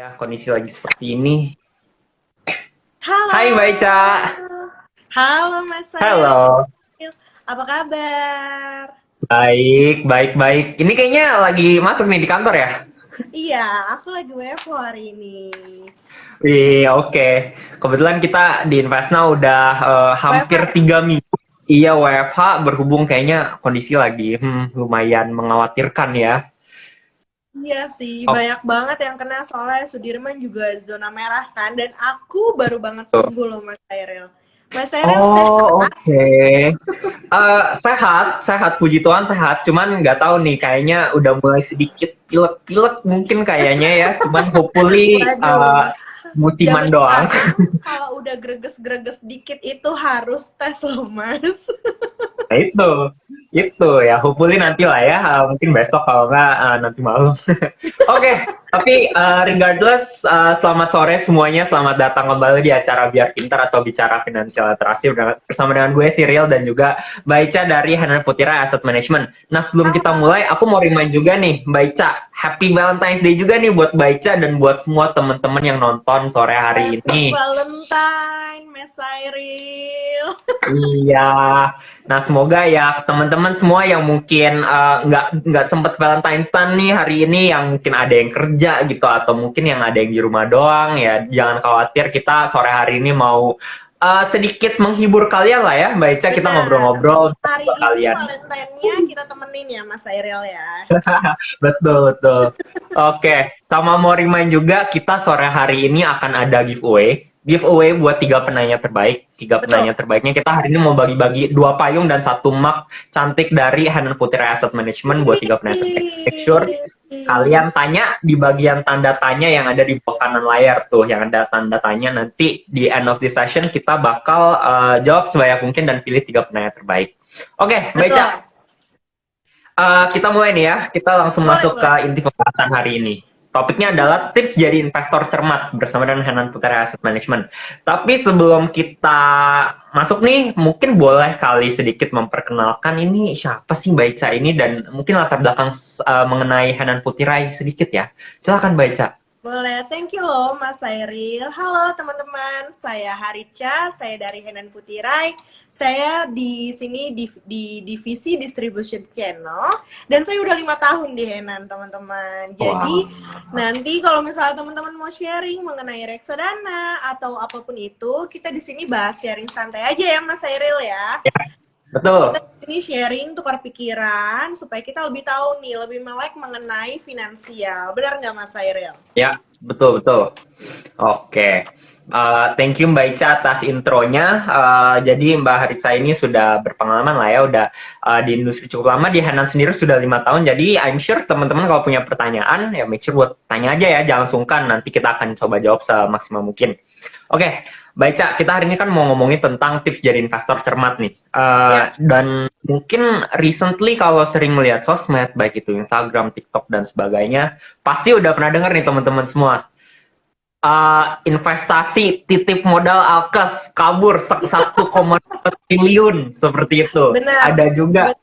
Ya, kondisi lagi seperti ini. Hai Mbak Ica. Halo, halo Mas Sairil, Halo. apa kabar? Baik, baik, baik. Ini kayaknya lagi masuk nih di kantor ya? Iya, aku lagi WFO hari ini. Iya, oke. Kebetulan kita di Investna udah WFH hampir ya? 3 minggu. Iya, WFH berhubung kayaknya kondisi lagi lumayan mengkhawatirkan ya. Iya sih, Oke. banyak banget yang kena soalnya Sudirman juga zona merah kan, dan aku baru banget sembuh loh Mas Sairil. Mas Sairil sehat? Oh, oke. Sehat, sehat, puji Tuhan sehat. Cuman nggak tahu nih, kayaknya udah mulai sedikit pilek-pilek mungkin kayaknya ya. Cuman hopefully Waduh, musiman zaman doang. sekarang kalau udah greges-greges dikit itu harus tes loh Mas. Nah itu ya. Hopefully nanti lah ya. Mungkin besok kalau nggak nanti malam. Oke, tapi regardless, selamat sore semuanya. Selamat datang kembali di acara Biar Pintar atau Bicara Finansial Literasi bersama dengan gue Cyril dan juga Mbak Ica dari Hanan Putira Asset Management. Nah, sebelum kita Halo. mulai, aku mau remind juga nih, Mbak Ica, Happy Valentine's Day juga nih buat Mbak Ica dan buat semua teman-teman yang nonton sore hari Happy ini. Valentine, Mas Sairil. Iya. Nah, semoga ya teman-teman semua yang mungkin nggak sempet Valentine's Day nih hari ini, yang mungkin ada yang kerja gitu atau mungkin yang ada yang di rumah doang ya, jangan khawatir, kita sore hari ini mau sedikit menghibur kalian lah ya, Mbak Ica, kita Benar. ngobrol-ngobrol Hari sama ini kalian. Valentine-nya kita temenin ya, Mas Sairil ya. Betul, betul. Oke, sama mau remind juga, kita sore hari ini akan ada giveaway. Giveaway buat tiga penanya terbaik. Tiga Betul. penanya terbaiknya kita hari ini mau bagi-bagi 2 payung dan 1 mug cantik dari Hanan Putira Asset Management buat tiga penanya terbaik. Make sure kalian tanya di bagian tanda tanya yang ada di bawah kanan layar tuh, yang ada tanda tanya. Nanti di end of the session kita bakal jawab sebanyak mungkin dan pilih tiga penanya terbaik. Oke, Mbak Ica, Betul. kita mulai nih ya. Kita langsung Boleh, masuk ke boleh. inti pembahasan hari ini. Topiknya adalah tips jadi investor cermat bersama dengan Hanan Putera Asset Management. Tapi sebelum kita masuk nih, mungkin boleh kali sedikit memperkenalkan ini siapa sih Mbak Ica ini, dan mungkin latar belakang mengenai Hanan Putera sedikit ya. Silakan Mbak Ica. Boleh, thank you loh Mas Sairil. Halo teman-teman, saya Harica, saya dari Henan Putirai. Saya di sini di divisi distribution channel, dan saya udah 5 tahun di Henan teman-teman. Jadi Wah. nanti kalau misalnya teman-teman mau sharing mengenai reksadana atau apapun itu, kita di sini bahas sharing santai aja ya Mas Sairil ya. Ya, betul. Kita ini sharing, tukar pikiran, supaya kita lebih tahu nih, lebih melek mengenai finansial. Benar nggak Mas Sairil? Ya, betul betul. Oke. Thank you Mbak Ica atas intronya. Jadi Mbak Haritsa ini sudah berpengalaman lah ya, udah di industri cukup lama, di Hanan sendiri sudah 5 tahun. Jadi I'm sure teman-teman kalau punya pertanyaan ya make sure buat tanya aja ya, jangan sungkan. Nanti kita akan coba jawab semaksimal mungkin. Oke, Mbak Ica, kita hari ini kan mau ngomongin tentang tips jadi investor cermat nih. Yes. Dan mungkin recently kalau sering melihat sosmed, baik itu Instagram, TikTok dan sebagainya, pasti udah pernah dengar nih teman-teman semua, investasi titip modal alkes kabur 1,2 triliun seperti itu. Benar. Ada juga,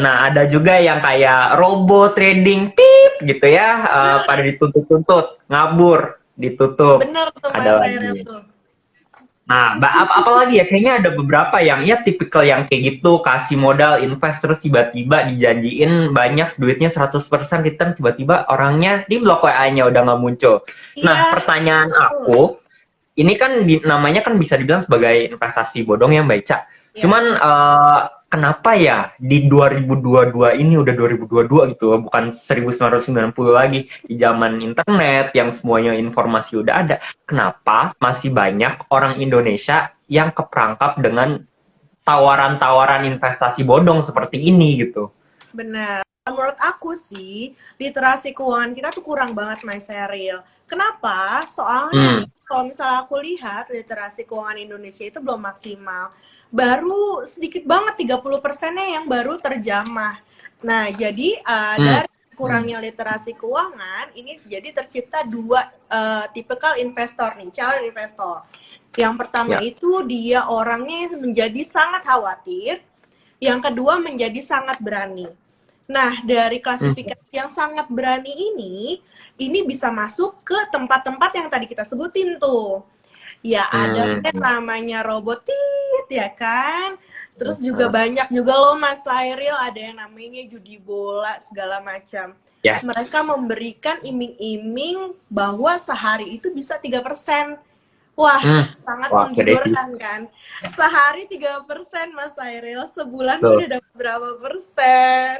nah ada juga yang kayak robo trading tip gitu ya, pada dituntut-tuntut ngabur, ditutup. Benar tuh Mas Ada Sairil lagi. tuh. Nah, apalagi ya, kayaknya ada beberapa yang ya tipikal yang kayak gitu, kasih modal invest terus tiba-tiba dijanjiin banyak duitnya 100% return, tiba-tiba orangnya di blok WA-nya udah nggak muncul. Nah, Iya. pertanyaan aku, ini kan namanya kan bisa dibilang sebagai investasi bodong ya Mbak Ica. Iya. Cuman kenapa ya di 2022 ini, udah 2022 gitu, bukan 1990 lagi, di zaman internet yang semuanya informasi udah ada, kenapa masih banyak orang Indonesia yang keperangkap dengan tawaran-tawaran investasi bodong seperti ini gitu? Benar. Menurut aku sih, literasi keuangan kita tuh kurang banget, Mas Seril. Kenapa? Soalnya Hmm, nih, kalau misalnya aku lihat literasi keuangan Indonesia itu belum maksimal. Baru sedikit banget, 30%-nya yang baru terjamah. Nah, jadi hmm, dari kurangnya literasi keuangan, ini jadi tercipta dua tipikal investor nih, calon investor. Yang pertama ya, itu dia orangnya menjadi sangat khawatir, yang kedua menjadi sangat berani. Nah, dari Mhm. klasifikasi yang sangat berani ini bisa masuk ke tempat-tempat yang tadi kita sebutin tuh. Ya ada yang Hmm. namanya robotit ya kan. Terus juga Heeh. banyak juga loh Mas Sairil, ada yang namanya judi bola segala macam. Ya. Mereka memberikan iming-iming bahwa sehari itu bisa 3%. Wah, Hmm. sangat Wah, gede sih. menggiurkan kan. Sehari 3% Mas Sairil, sebulan Betul. udah dapat berapa persen.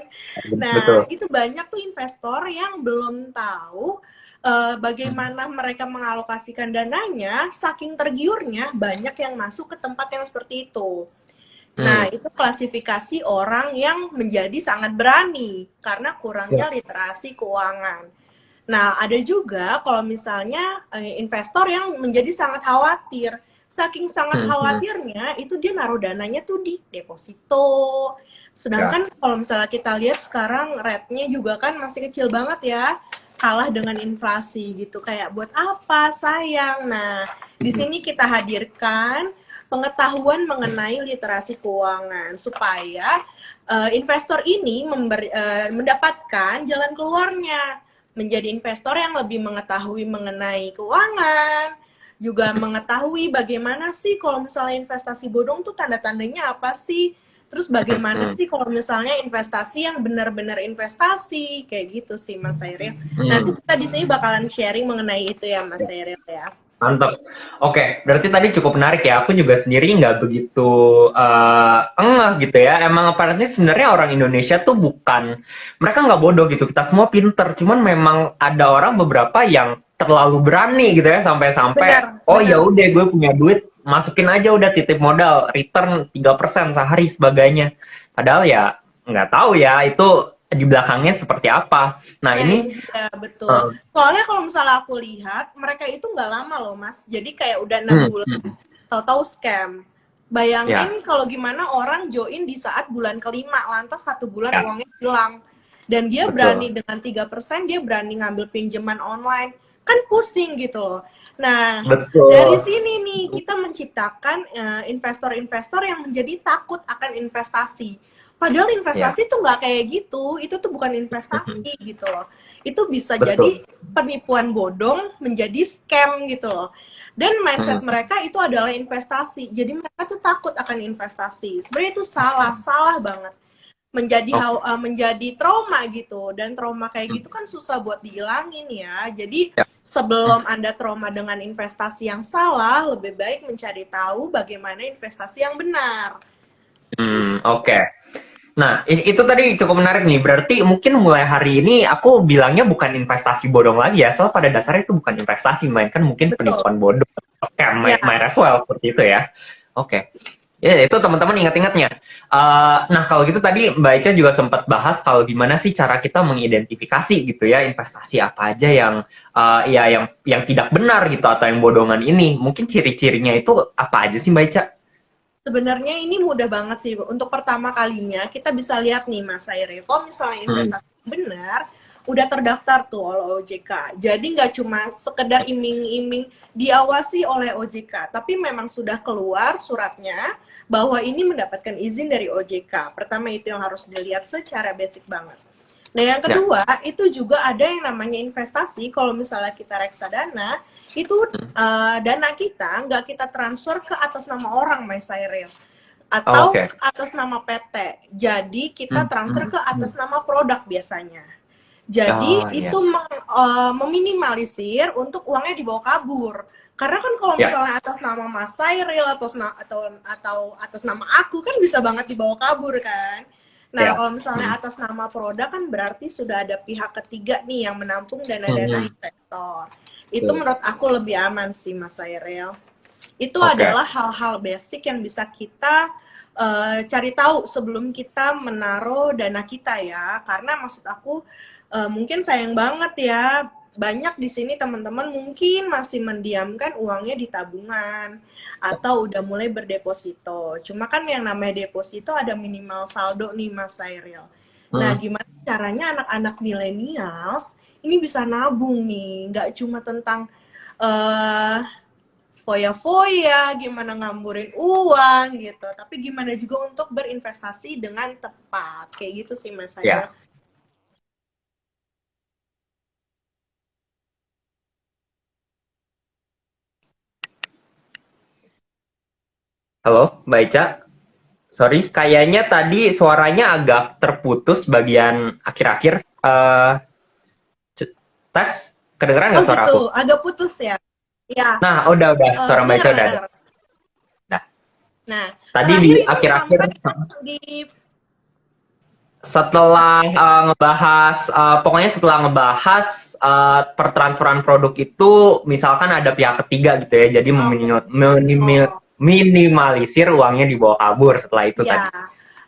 Nah, Betul. itu banyak tuh investor yang belum tahu Hmm. bagaimana mereka mengalokasikan dananya, saking tergiurnya banyak yang masuk ke tempat yang seperti itu. Nah, Hmm. itu klasifikasi orang yang menjadi sangat berani karena Ya. kurangnya literasi keuangan. Nah, ada juga kalau misalnya investor yang menjadi sangat khawatir. Saking sangat Hmm. Hmm. khawatirnya, itu dia naruh dananya tuh di deposito. Ya. Sedangkan kalau misalnya kita lihat sekarang rate-nya juga kan masih kecil banget ya, kalah dengan inflasi gitu. Kayak buat apa, sayang. Nah, di Hmm. sini kita hadirkan pengetahuan mengenai literasi keuangan supaya investor ini mendapatkan jalan keluarnya, menjadi investor yang lebih mengetahui mengenai keuangan, juga mengetahui bagaimana sih kalau misalnya investasi bodong tuh tanda-tandanya apa sih, terus Hmm. bagaimana Hmm. sih kalau misalnya investasi yang benar-benar investasi, kayak gitu sih Mas Sairil. Nanti Hmm. kita di sini bakalan sharing mengenai itu ya Mas Sairil ya. Mantap. Oke, berarti tadi cukup menarik ya. Aku juga sendiri nggak begitu ngeh gitu ya. Emang apparently sebenarnya orang Indonesia tuh bukan, mereka nggak bodoh gitu. Kita semua pinter. Cuman memang ada orang beberapa yang terlalu berani gitu ya. Benar, Sampai-sampai, oh ya benar. udah gue punya duit, masukin aja udah titip modal, return 3% sehari sebagainya. Padahal ya nggak tahu ya itu di belakangnya seperti apa. Nah Nah itu ini, dia, betul. uh, Soalnya kalau misalnya aku lihat, mereka itu nggak lama loh mas. Jadi kayak udah 6 hmm, bulan, hmm, tahu-tahu scam. ya, Bayangin kalau gimana orang join di saat bulan kelima, lantas 1 bulan ya, uangnya hilang. Dan dia berani betul. dengan 3%, dia berani ngambil pinjaman online. Kan pusing gitu loh. Nah, dari Betul. sini nih kita menciptakan investor-investor yang menjadi takut akan investasi. Padahal Ya. investasi tuh nggak kayak gitu, itu tuh bukan investasi gitu loh. Itu bisa Betul. jadi penipuan bodong menjadi scam gitu loh. Dan mindset Mhm. mereka itu adalah investasi. Jadi mereka tuh takut akan investasi. Sebenarnya itu salah, salah banget. Oke. Menjadi trauma gitu. Dan trauma kayak gitu kan susah buat dihilangin ya. Jadi Ya. sebelum Anda trauma dengan investasi yang salah, lebih baik mencari tahu bagaimana investasi yang benar. Oke. Nah, itu tadi cukup menarik nih. Berarti mungkin mulai hari ini aku bilangnya bukan investasi bodong lagi ya. Soal pada dasarnya itu bukan investasi, melainkan mungkin Betul. penipuan bodong. Scam, Ya, might as well, seperti itu ya. Oke. Ya, itu teman-teman ingat-ingatnya. Nah, kalau gitu tadi Mbak Ica juga sempat bahas kalau gimana sih cara kita mengidentifikasi gitu ya investasi apa aja yang ya yang tidak benar gitu atau yang bodongan ini. Mungkin ciri-cirinya itu apa aja sih Mbak Ica? sebenarnya ini mudah banget sih. Untuk pertama kalinya kita bisa lihat nih Mas Aire, kalau misalnya Hmm. investasi benar, udah terdaftar tuh oleh OJK. Jadi nggak cuma sekedar iming-iming diawasi oleh OJK, tapi memang sudah keluar suratnya bahwa ini mendapatkan izin dari OJK. Pertama itu yang harus dilihat secara basic banget. Nah, yang Ya. kedua, itu juga ada yang namanya investasi. Kalau misalnya kita reksadana, itu dana kita nggak kita transfer ke atas nama orang, Mas Sairil, Oh, atau oke. ke atas nama PT. Jadi kita Hmm, transfer hmm, ke hmm. atas nama produk biasanya. Jadi Oh iya. itu meminimalisir untuk uangnya dibawa kabur. Karena kan kalau Ya. misalnya atas nama Mas Sairil atau atas nama aku kan bisa banget dibawa kabur kan. Nah, Ya. kalau misalnya Hmm. atas nama produk kan berarti sudah ada pihak ketiga nih yang menampung dana-dana Hmm. investor. Itu Betul. menurut aku lebih aman sih Mas Sairil. Itu Oke. adalah hal-hal basic yang bisa kita cari tahu sebelum kita menaruh dana kita ya. Karena maksud aku mungkin sayang banget ya, banyak di sini teman-teman mungkin masih mendiamkan uangnya di tabungan atau udah mulai berdeposito. Cuma kan yang namanya deposito ada minimal saldo nih Mas Sairil. Nah, Hmm. gimana caranya anak-anak millennials ini bisa nabung nih? Nggak cuma tentang eh foya-foya, gimana ngamburin uang gitu, tapi gimana juga untuk berinvestasi dengan tepat. Kayak gitu sih Mas Sairil. Ya. Halo, Mbak Ica. Sorry, kayaknya tadi suaranya agak terputus bagian akhir-akhir. Tes, kedengeran Oh nggak suara gitu, aku? agak putus ya. Ya, Nah, udah, suara Mbak Ica dengar, udah ada. dengar. Nah, Nah, tadi di terakhir itu akhir-akhir sampai di setelah ngebahas, pokoknya setelah ngebahas pertransferan produk itu, misalkan ada pihak ketiga gitu ya, jadi oke. Oh, minimalisir uangnya dibawa kabur setelah itu ya. tadi.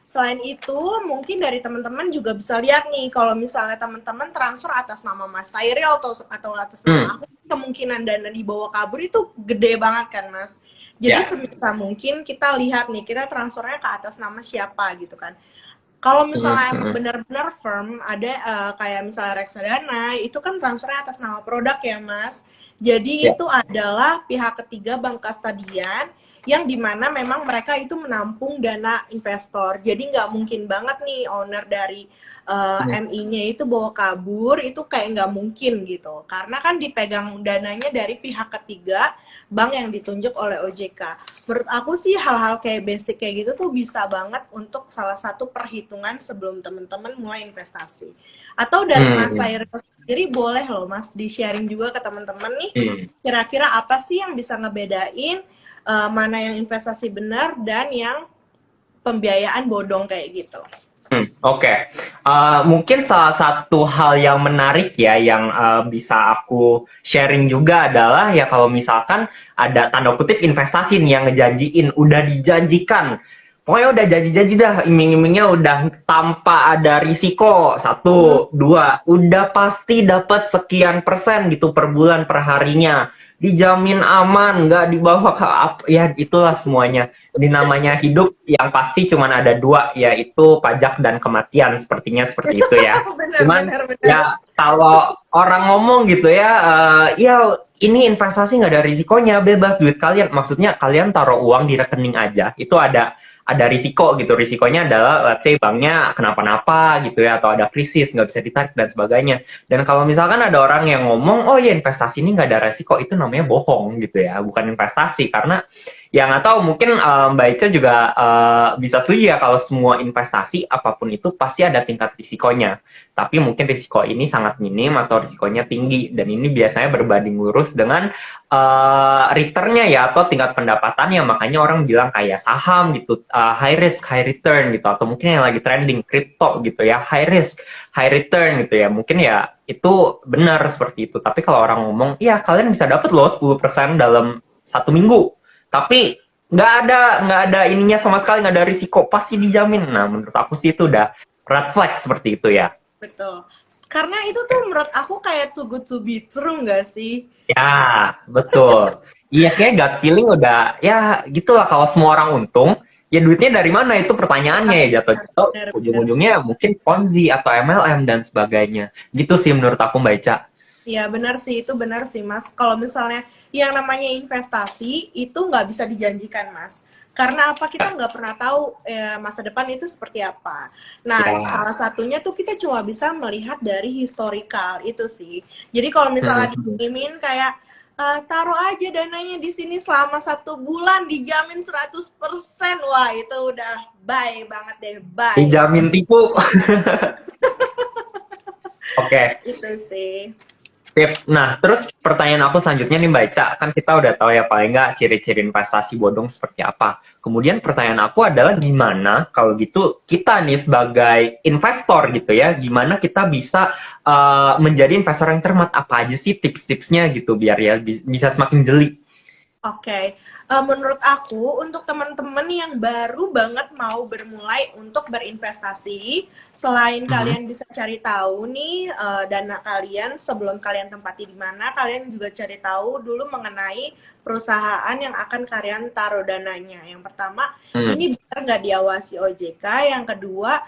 Selain itu, mungkin dari teman-teman juga bisa lihat nih, kalau misalnya teman-teman transfer atas nama Mas Sairil atau atas nama Hmm, aku, kemungkinan dana dibawa kabur itu gede banget kan, Mas. Jadi ya. sebisa mungkin kita lihat nih, kita transfernya ke atas nama siapa gitu kan. Kalau Hmm, misalnya emang hmm, benar-benar firm, ada kayak misalnya reksadana, itu kan transfernya atas nama produk ya, Mas. Jadi ya. itu adalah pihak ketiga bank kastadian yang dimana memang mereka itu menampung dana investor. Jadi nggak mungkin banget nih owner dari Hmm, MI-nya itu bawa kabur, itu kayak nggak mungkin gitu. Karena kan dipegang dananya dari pihak ketiga bank yang ditunjuk oleh OJK. Menurut aku sih hal-hal kayak basic kayak gitu tuh bisa banget untuk salah satu perhitungan sebelum teman-teman mulai investasi. Atau dari Mas hmm, Sairil sendiri boleh loh Mas di-sharing juga ke teman-teman nih, hmm. kira-kira apa sih yang bisa ngebedain mana yang investasi benar dan yang pembiayaan bodong kayak gitu. Oke. Mungkin salah satu hal yang menarik ya yang bisa aku sharing juga adalah ya kalau misalkan ada tanda kutip investasi nih yang ngejanjiin, udah dijanjikan. Pokoknya udah janji-janji dah, iming-imingnya udah tanpa ada risiko. Hmm. Satu, dua, udah pasti dapat sekian persen gitu per bulan per harinya. Dijamin aman, nggak dibawa ke ya itulah semuanya di namanya hidup yang pasti cuma ada dua, yaitu pajak dan kematian, sepertinya seperti itu ya. benar, Cuman benar, benar. ya kalau orang ngomong gitu ya, ya ini investasi nggak ada risikonya, bebas duit kalian. Maksudnya kalian taruh uang di rekening aja, itu ada risiko gitu. Risikonya adalah let's say banknya kenapa-napa gitu ya, atau ada krisis nggak bisa ditarik dan sebagainya. Dan kalau misalkan ada orang yang ngomong oh ya investasi ini nggak ada risiko, itu namanya bohong gitu ya, bukan investasi. Karena ya nggak tahu, mungkin Mbak Ica juga bisa setuju ya kalau semua investasi apapun itu pasti ada tingkat risikonya. Tapi mungkin risiko ini sangat minim atau risikonya tinggi, dan ini biasanya berbanding lurus dengan returnnya ya, atau tingkat pendapatannya. Makanya orang bilang kayak saham gitu, high risk high return gitu, atau mungkin yang lagi trending crypto gitu ya, high risk high return gitu ya. Mungkin ya itu benar seperti itu. Tapi kalau orang ngomong iya kalian bisa dapat loh 10% dalam 1 minggu, tapi nggak ada ininya sama sekali, nggak ada risiko, pasti dijamin. Nah, menurut aku sih itu udah red flag seperti itu ya. Betul. Karena itu tuh menurut aku kayak too good to be true nggak sih? Ya, betul. Iya, kayak gut feeling udah ya gitulah. Kalau semua orang untung, ya duitnya dari mana itu pertanyaannya ya, jatuh-jatuh Benar-benar. ujung-ujungnya mungkin Ponzi atau MLM dan sebagainya. Gitu sih menurut aku Mbak Ica. Iya benar sih, itu benar sih Mas. Kalau misalnya yang namanya investasi itu nggak bisa dijanjikan Mas. Karena apa, kita nggak pernah tahu masa depan itu seperti apa. Nah, Ya. salah satunya tuh kita cuma bisa melihat dari historical itu sih. Jadi kalau misalnya Hmm. diimin kayak taruh aja dananya di sini selama 1 bulan dijamin 100%. Wah, itu udah bye banget deh, bye. Dijamin tipu. Oke. Itu sih. Sip. Nah, terus pertanyaan aku selanjutnya nih Mbak Ica, kan kita udah tahu ya paling nggak ciri-ciri investasi bodong seperti apa. Kemudian pertanyaan aku adalah gimana kalau gitu kita nih sebagai investor gitu ya, gimana kita bisa menjadi investor yang cermat? Apa aja sih tips-tipsnya gitu biar ya bisa semakin jeli? Oke, menurut aku untuk teman-teman yang baru banget mau bermulai untuk berinvestasi, selain Mhm. kalian bisa cari tahu nih dana kalian sebelum kalian tempati di mana, kalian juga cari tahu dulu mengenai perusahaan yang akan kalian taruh dananya. Yang pertama, Hmm. ini biar nggak diawasi OJK. Yang kedua,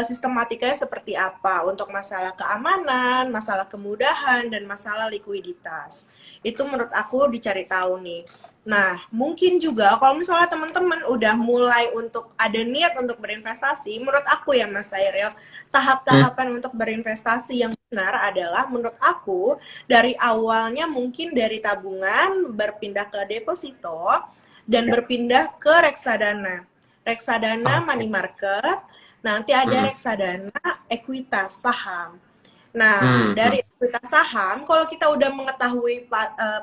sistematikanya seperti apa untuk masalah keamanan, masalah kemudahan, dan masalah likuiditas. Itu menurut aku dicari tahu nih. Nah, mungkin juga kalau misalnya teman-teman udah mulai untuk ada niat untuk berinvestasi, menurut aku ya Mas Sairil, Hmm. tahap-tahapan untuk berinvestasi yang benar adalah menurut aku dari awalnya mungkin dari tabungan berpindah ke deposito, dan Ya. berpindah ke reksadana. Reksadana Oke. money market, nanti ada Hmm. reksadana ekuitas saham. Nah, Hmm. Hmm. dari ekuitas saham, kalau kita udah mengetahui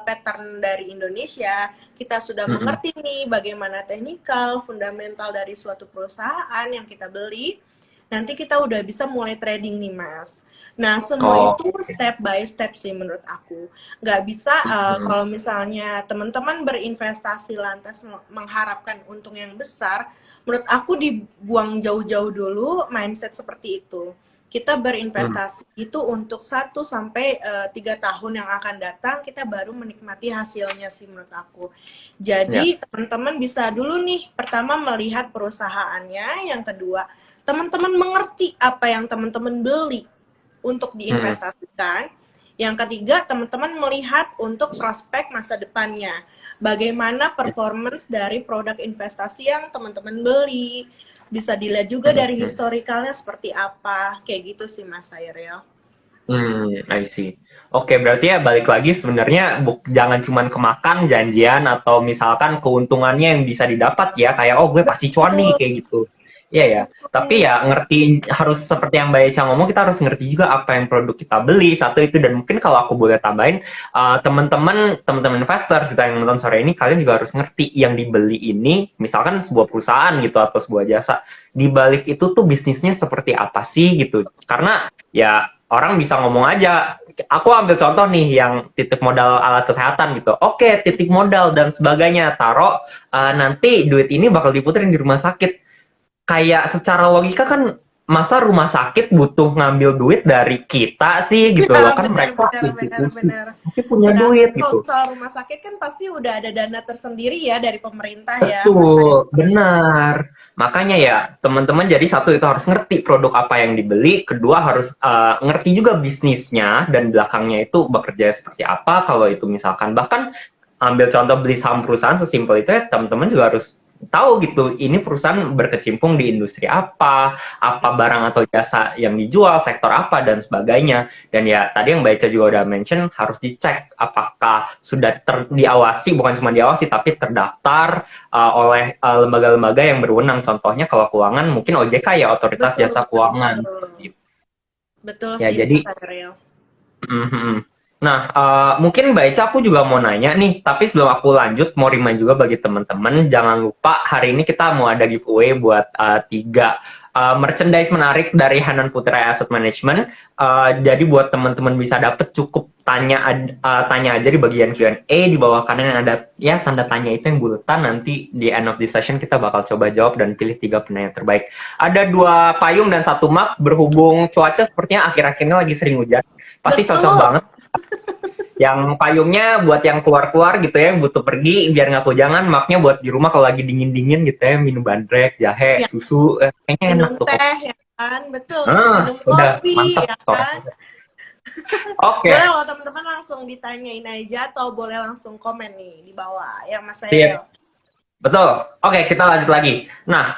pattern dari Indonesia, kita sudah Hmm. mengerti nih bagaimana teknikal, fundamental dari suatu perusahaan yang kita beli, nanti kita udah bisa mulai trading nih, Mas. Nah, semua itu Oke. step by step sih menurut aku. Nggak bisa Hmm. kalau misalnya teman-teman berinvestasi lantas mengharapkan untung yang besar, menurut aku dibuang jauh-jauh dulu mindset seperti itu. Kita Hmm. berinvestasi itu untuk 1 sampai 3 tahun yang akan datang, kita baru menikmati hasilnya sih menurut aku. Ya. Jadi teman-teman bisa dulu nih, pertama melihat perusahaannya, yang kedua teman-teman mengerti apa yang teman-teman beli untuk Hmm. diinvestasikan, yang ketiga teman-teman melihat untuk prospek masa depannya. Bagaimana Ya. performance dari produk investasi yang teman-teman beli, bisa dilihat juga Hmm. dari Hmm. historikalnya seperti apa, kayak gitu sih Mas Sairil. I see. Oke, berarti ya balik lagi sebenarnya jangan cuman kemakan janjian atau misalkan keuntungannya yang bisa didapat ya, kayak oh gue pasti cuan nih Betul, kayak gitu. Iya ya. Tapi betul, ya ngerti harus seperti yang Mbak Eca ngomong, kita harus ngerti juga apa yang produk kita beli satu itu, dan mungkin kalau aku boleh tambahin, teman-teman investor kita yang nonton sore ini, kalian juga harus ngerti yang dibeli ini misalkan sebuah perusahaan gitu atau sebuah jasa, di balik itu tuh bisnisnya seperti apa sih gitu. Karena ya orang bisa ngomong aja, aku ambil contoh nih yang titik modal alat kesehatan gitu. Oke, titik modal dan sebagainya, taruh nanti duit ini bakal diputerin di rumah sakit. Kayak secara logika kan, masa rumah sakit butuh ngambil duit dari kita sih gitu ya loh, kan benar mereka benar benar institusi benar. pasti punya Sedangkan duit kalau gitu. misalnya rumah sakit kan pasti udah ada dana tersendiri ya dari pemerintah ya Mas Sairil. Betul, benar. Makanya ya, teman-teman jadi satu itu harus ngerti produk apa yang dibeli, kedua harus ngerti juga bisnisnya dan belakangnya itu bekerja seperti apa. Kalau itu misalkan bahkan ambil contoh beli saham perusahaan sesimpel itu ya, teman-teman juga harus tahu gitu, ini perusahaan berkecimpung di industri apa barang atau jasa yang dijual, sektor apa dan sebagainya. Dan ya tadi yang Mbak Ica juga udah mention, harus dicek apakah sudah diawasi, bukan cuma diawasi tapi terdaftar oleh lembaga-lembaga yang berwenang. Contohnya kalau keuangan mungkin OJK ya, Otoritas Betul Jasa betul Keuangan. betul. Betul Ya sih Mas jadi Sairil. nah, mungkin Mbak Ica aku juga mau nanya nih, tapi sebelum aku lanjut, mau remind juga bagi teman-teman, jangan lupa hari ini kita mau ada giveaway buat 3 merchandise menarik dari Hanan Putra Asset Management. Jadi buat teman-teman bisa dapet, cukup tanya aja di bagian Q&A di bawah kanan yang ada ya tanda tanya itu yang buletan. Nanti di end of the session kita bakal coba jawab dan pilih 3 penanya terbaik. Ada 2 payung dan 1 mug. Berhubung cuaca sepertinya akhir-akhir ini lagi sering hujan, pasti cocok Betul. banget. Yang payungnya buat yang keluar-keluar gitu ya, yang butuh pergi biar nggak kehujanan. Mugnya buat di rumah kalau lagi dingin-dingin gitu ya, minum bandrek, jahe, Ya, susu, kayaknya minum enak tuh kopi. teh ya kan, betul. Minum Udah kopi mantap ya sore. kan. Oke, Boleh loh teman-teman langsung ditanyain aja atau boleh langsung komen nih di bawah ya Mas Sairil. sip. Betul. Oke, kita lanjut lagi. Nah,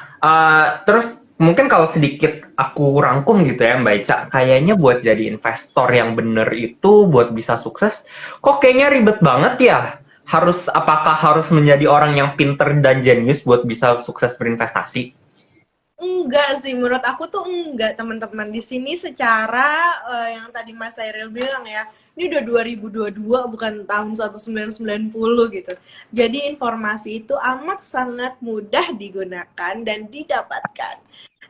terus mungkin kalau sedikit aku rangkum gitu ya Mbak Ica, kayaknya buat jadi investor yang bener itu buat bisa sukses, kok kayaknya ribet banget ya? Apakah harus menjadi orang yang pinter dan jenius buat bisa sukses berinvestasi? Enggak sih, menurut aku tuh enggak teman-teman. Di sini secara yang tadi Mas Sairil bilang ya, ini udah 2022 bukan tahun 1990 gitu. Jadi informasi itu amat sangat mudah digunakan dan didapatkan.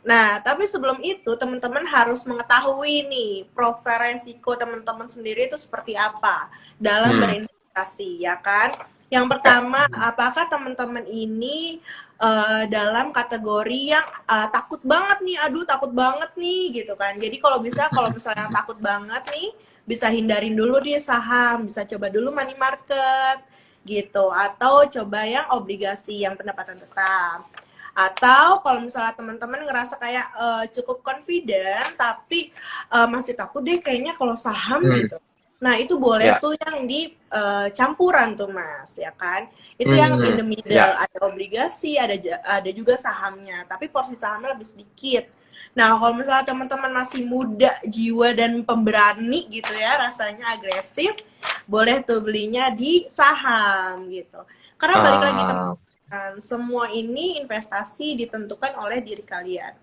Nah, tapi sebelum itu teman-teman harus mengetahui nih profil resiko teman-teman sendiri itu seperti apa dalam Hmm, berinvestasi, ya kan? Yang ya. pertama, apakah teman-teman ini dalam kategori yang takut banget nih, aduh takut banget nih gitu kan. Jadi kalau misalnya takut banget nih, bisa hindarin dulu nih saham, bisa coba dulu money market gitu, atau coba yang obligasi yang pendapatan tetap. Atau kalau misalnya teman-teman ngerasa kayak cukup confident tapi masih takut deh kayaknya kalau saham Hmm, gitu. Nah, itu boleh ya. tuh yang di campuran tuh Mas, ya kan? Itu yang in Hmm, the middle, ya. ada obligasi, ada juga sahamnya, tapi porsi sahamnya lebih sedikit. Nah, kalau misalnya teman-teman masih muda, jiwa dan pemberani gitu ya, rasanya agresif, boleh tuh belinya di saham gitu. Karena balik lagi Ah, Semua ini investasi ditentukan oleh diri kalian.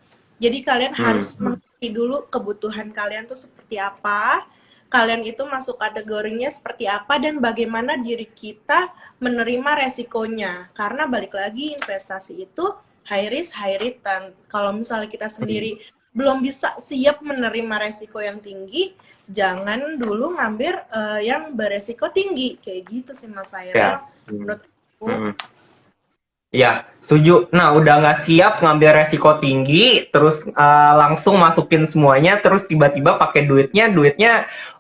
Jadi kalian harus Hmm. mengerti dulu kebutuhan kalian tuh seperti apa, kalian itu masuk kategorinya seperti apa, dan bagaimana diri kita menerima resikonya. Karena balik lagi investasi itu high risk, high return. Kalau misalnya kita Hmm. sendiri belum bisa siap menerima resiko yang tinggi, jangan dulu ngambil yang beresiko tinggi. Kayak gitu sih Mas Hairil, Ya. Hmm. menurut aku. Hmm. Ya, setuju. Nah, udah nggak siap ngambil resiko tinggi, terus langsung masukin semuanya, terus tiba-tiba pakai duitnya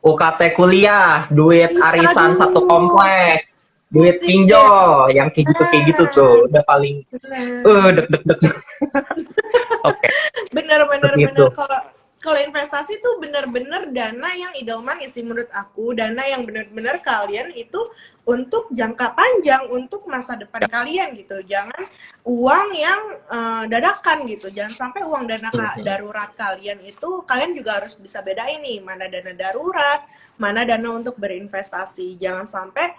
UKT kuliah, duit arisan satu Aduh, komplek, duit pusing deh. pinjol, yang kayak gitu tuh, Nah, udah paling benar. deg deg deg. Oke, Bener bener seperti bener. itu. Kalau investasi tuh bener-bener dana yang idaman sih menurut aku, dana yang bener-bener kalian itu untuk jangka panjang, untuk masa depan Ya. kalian gitu. Jangan uang yang dadakan gitu. Jangan sampai uang dana Mhm. darurat kalian itu, kalian juga harus bisa bedain nih mana dana darurat, mana dana untuk berinvestasi. Jangan sampai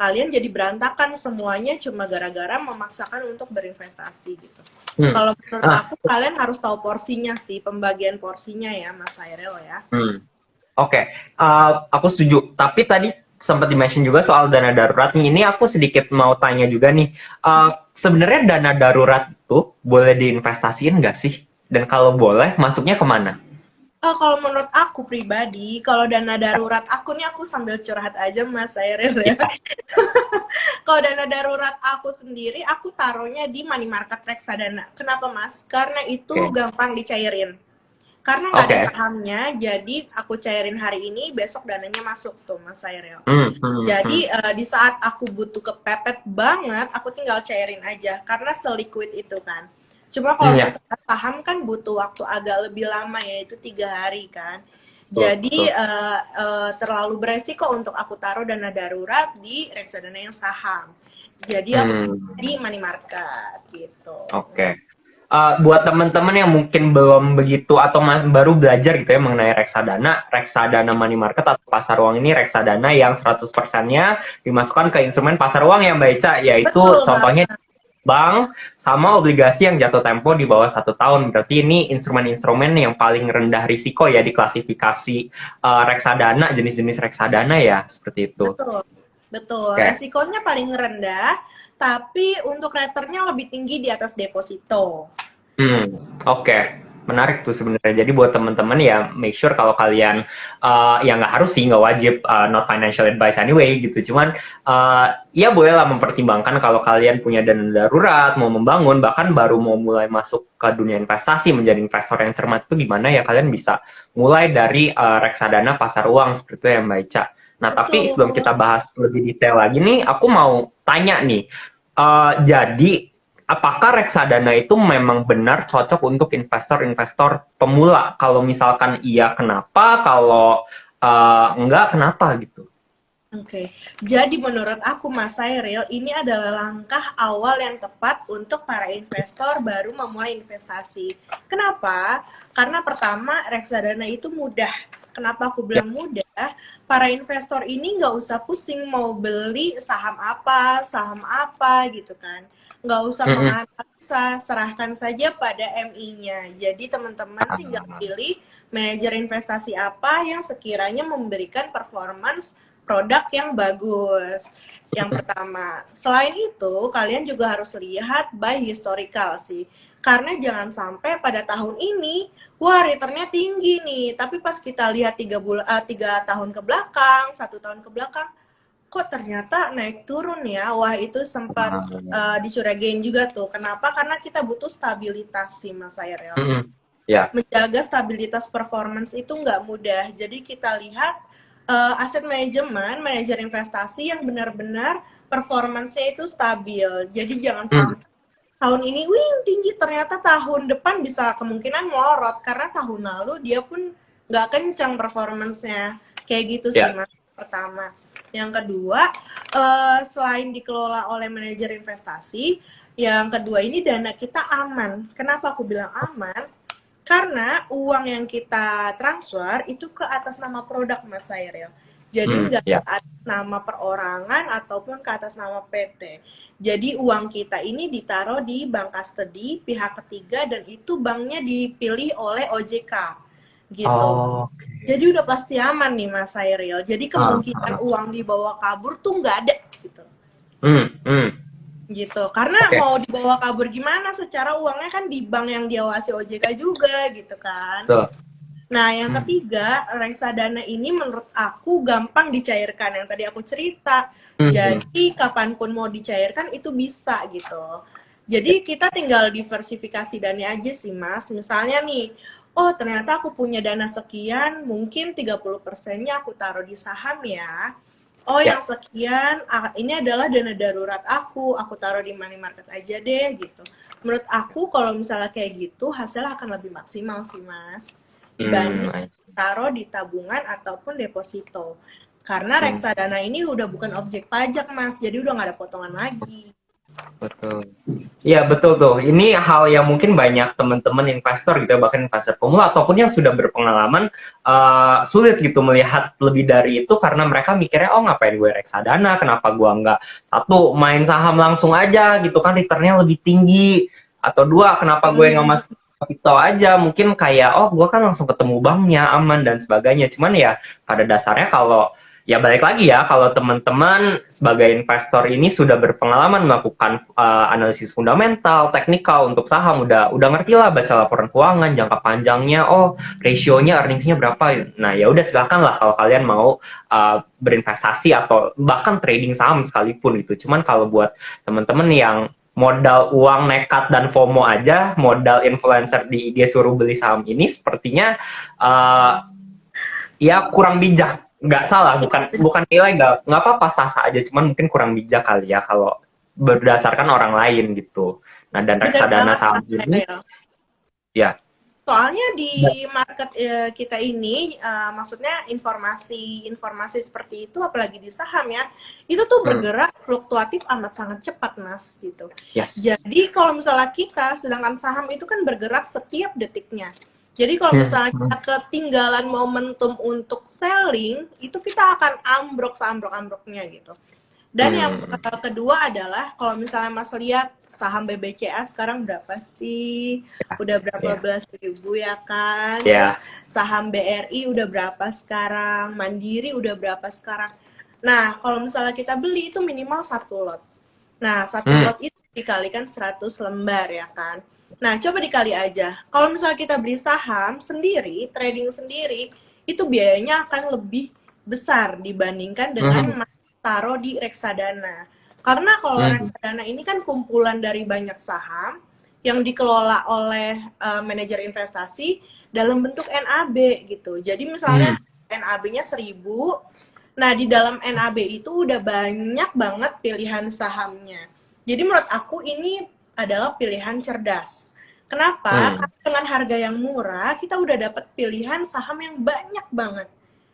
kalian jadi berantakan semuanya cuma gara-gara memaksakan untuk berinvestasi gitu. Hmm. Kalau menurut Ah, aku kalian harus tahu porsinya sih, pembagian porsinya ya Mas Hairil ya. hmm. Oke, aku setuju. Tapi tadi sempat di-mention juga soal dana darurat nih. Ini aku sedikit mau tanya juga nih. Sebenarnya dana darurat itu boleh diinvestasiin nggak sih? Dan kalau boleh, masuknya kemana? Kalau menurut aku pribadi, kalau dana darurat aku nih, aku sambil curhat aja Mas Hairil ya. Ya, Kalau dana darurat aku sendiri, aku taruhnya di money market reksadana. Kenapa Mas? Karena itu oke, gampang dicairin. Karena nggak ada oke. sahamnya, jadi aku cairin hari ini, besok dananya masuk tuh Mas Hairil. Hmm, hmm, hmm. Jadi di saat aku butuh kepepet banget, aku tinggal cairin aja karena seliquid itu kan. Cuma kalau Hmm, ya, misalnya saham kan butuh waktu agak lebih lama, yaitu 3 hari kan. betul, Jadi betul. terlalu beresiko untuk aku taruh dana darurat di reksadana yang saham. Jadi aku Hmm, di money market gitu. oke. Buat teman-teman yang mungkin belum begitu atau baru belajar gitu ya mengenai reksadana, reksadana money market atau pasar uang ini reksadana yang 100%-nya dimasukkan ke instrumen pasar uang yang Mbak Ica, yaitu Betul contohnya banget. bank sama obligasi yang jatuh tempo di bawah 1 tahun. Berarti ini instrumen-instrumen yang paling rendah risiko ya di klasifikasi reksadana, jenis-jenis reksadana ya, seperti itu. Betul, betul. Oke. Resikonya paling rendah, tapi untuk returnnya lebih tinggi di atas deposito. Hmm, oke. Menarik tuh sebenarnya. Jadi buat teman-teman ya make sure kalau kalian ya nggak harus sih, nggak wajib, not financial advice anyway gitu. Cuman ya bolehlah mempertimbangkan kalau kalian punya dana darurat, mau membangun, bahkan baru mau mulai masuk ke dunia investasi, menjadi investor yang cermat itu gimana ya kalian bisa mulai dari reksadana pasar uang seperti itu ya Mbak Ica. Nah tapi Betul. sebelum kita bahas lebih detail lagi nih, aku mau tanya nih. Jadi apakah reksadana itu memang benar cocok untuk investor-investor pemula? Kalau misalkan iya, kenapa? Kalau enggak, kenapa gitu? Oke, jadi menurut aku Mas Sairil, ini adalah langkah awal yang tepat untuk para investor baru memulai investasi. Kenapa? Karena pertama, reksadana itu mudah. Kenapa aku Ya. bilang mudah? Para investor ini nggak usah pusing mau beli saham apa gitu kan. Nggak usah Mm-mm. menganalisa, serahkan saja pada MI-nya. Jadi teman-teman tinggal Ah, pilih manajer investasi apa yang sekiranya memberikan performance produk yang bagus. Yang pertama, selain itu kalian juga harus lihat by historical sih. Karena jangan sampai pada tahun ini, wah returnnya tinggi nih, tapi pas kita lihat 3 tahun ke belakang, 1 tahun ke belakang, kok ternyata naik turun ya. Wah itu sempat dicurigain juga tuh. Kenapa? Karena kita butuh stabilitas sih Mas Airel. mm-mm. Ya. Menjaga stabilitas performance itu nggak mudah. Jadi kita lihat aset manajemen, manajer investasi yang benar-benar performance-nya itu stabil. Jadi jangan Mm. sampai tahun ini wih tinggi, ternyata tahun depan bisa kemungkinan melorot karena tahun lalu dia pun nggak kencang performance-nya. Kayak gitu sih Ya. Mas. Pertama. Yang kedua, selain dikelola oleh manajer investasi, yang kedua ini dana kita aman. Kenapa aku bilang aman? Karena uang yang kita transfer itu ke atas nama produk Mas Sairil. Jadi nggak Ya. atas nama perorangan ataupun ke atas nama PT. Jadi uang kita ini ditaruh di bank custody pihak ketiga dan itu banknya dipilih oleh OJK gitu. Oh. Jadi udah pasti aman nih Mas Sairil. Jadi Ah, kemungkinan ah. uang dibawa kabur tuh nggak ada gitu. Hmm. Gitu. Karena Oke. mau dibawa kabur gimana? Secara uangnya kan di bank yang diawasi OJK juga gitu kan. Tuh. Nah, yang Hmm. ketiga, reksadana ini menurut aku gampang dicairkan yang tadi aku cerita. Hmm. Jadi kapanpun mau dicairkan itu bisa gitu. Jadi kita tinggal diversifikasi dana aja sih Mas. Misalnya nih, oh ternyata aku punya dana sekian, mungkin 30%-nya aku taruh di saham ya. Oh yang Ya. sekian, ini adalah dana darurat aku taruh di money market aja deh gitu. Menurut aku kalau misalnya kayak gitu, hasilnya akan lebih maksimal sih Mas dibanding Hmm. taruh di tabungan ataupun deposito. Karena Hmm. reksadana ini udah bukan objek pajak, Mas. Jadi udah nggak ada potongan lagi. Betul. Iya, betul tuh. Ini hal yang mungkin banyak teman-teman investor gitu ya, bahkan investor pemula ataupun yang sudah berpengalaman sulit gitu melihat lebih dari itu karena mereka mikirnya, oh ngapain gue reksadana, kenapa gue nggak satu main saham langsung aja gitu kan returnnya lebih tinggi, atau dua kenapa gue nggak Hmm, masuk kripto aja, mungkin kayak oh gue kan langsung ketemu banknya aman dan sebagainya. Cuman ya pada dasarnya kalau ya balik lagi ya, kalau teman-teman sebagai investor ini sudah berpengalaman melakukan analisis fundamental, teknikal untuk saham, udah ngerti lah baca laporan keuangan, jangka panjangnya, oh rasionya, earningsnya berapa. Nah ya udah silakan lah kalau kalian mau berinvestasi atau bahkan trading saham sekalipun gitu. Cuman kalau buat teman-teman yang modal uang nekat dan FOMO aja, modal influencer di IG suruh beli saham ini, sepertinya uh, ya kurang bijak, nggak salah, bukan ilegal, nggak apa-apa, sah-sah aja, cuman mungkin kurang bijak kali ya kalau berdasarkan orang lain gitu. Nah dan bener reksadana banget, saham Mas ini Khairil. ya. Soalnya di market kita ini, maksudnya informasi seperti itu, apalagi di saham ya, itu tuh Hmm, bergerak fluktuatif amat sangat cepat, Mas, gitu. ya. Jadi kalau misalnya kita, sedangkan saham itu kan bergerak setiap detiknya. Jadi kalau Hmm, misalnya kita ketinggalan momentum untuk selling, itu kita akan ambruk seambruk-ambruknya gitu. Dan yang hmm, kedua adalah kalau misalnya Mas lihat saham BBCA sekarang berapa sih? Udah berapa ya, belas ribu ya kan? Terus ya. saham BRI udah berapa sekarang? Mandiri udah berapa sekarang? Nah, kalau misalnya kita beli itu minimal satu lot. Nah, satu Hmm, lot itu dikalikan 100 lembar ya kan? Nah, coba dikali aja. Kalau misalnya kita beli saham sendiri, trading sendiri, itu biayanya akan lebih besar dibandingkan hmm, dengan taruh di reksadana. Karena kalau hmm, reksadana ini kan kumpulan dari banyak saham yang dikelola oleh manajer investasi dalam bentuk NAB gitu. Jadi misalnya hmm, NAB-nya 1.000, nah di dalam NAB itu udah banyak banget pilihan sahamnya. Jadi menurut aku ini adalah pilihan cerdas. Kenapa? hmm. Karena dengan harga yang murah, kita udah dapat pilihan saham yang banyak banget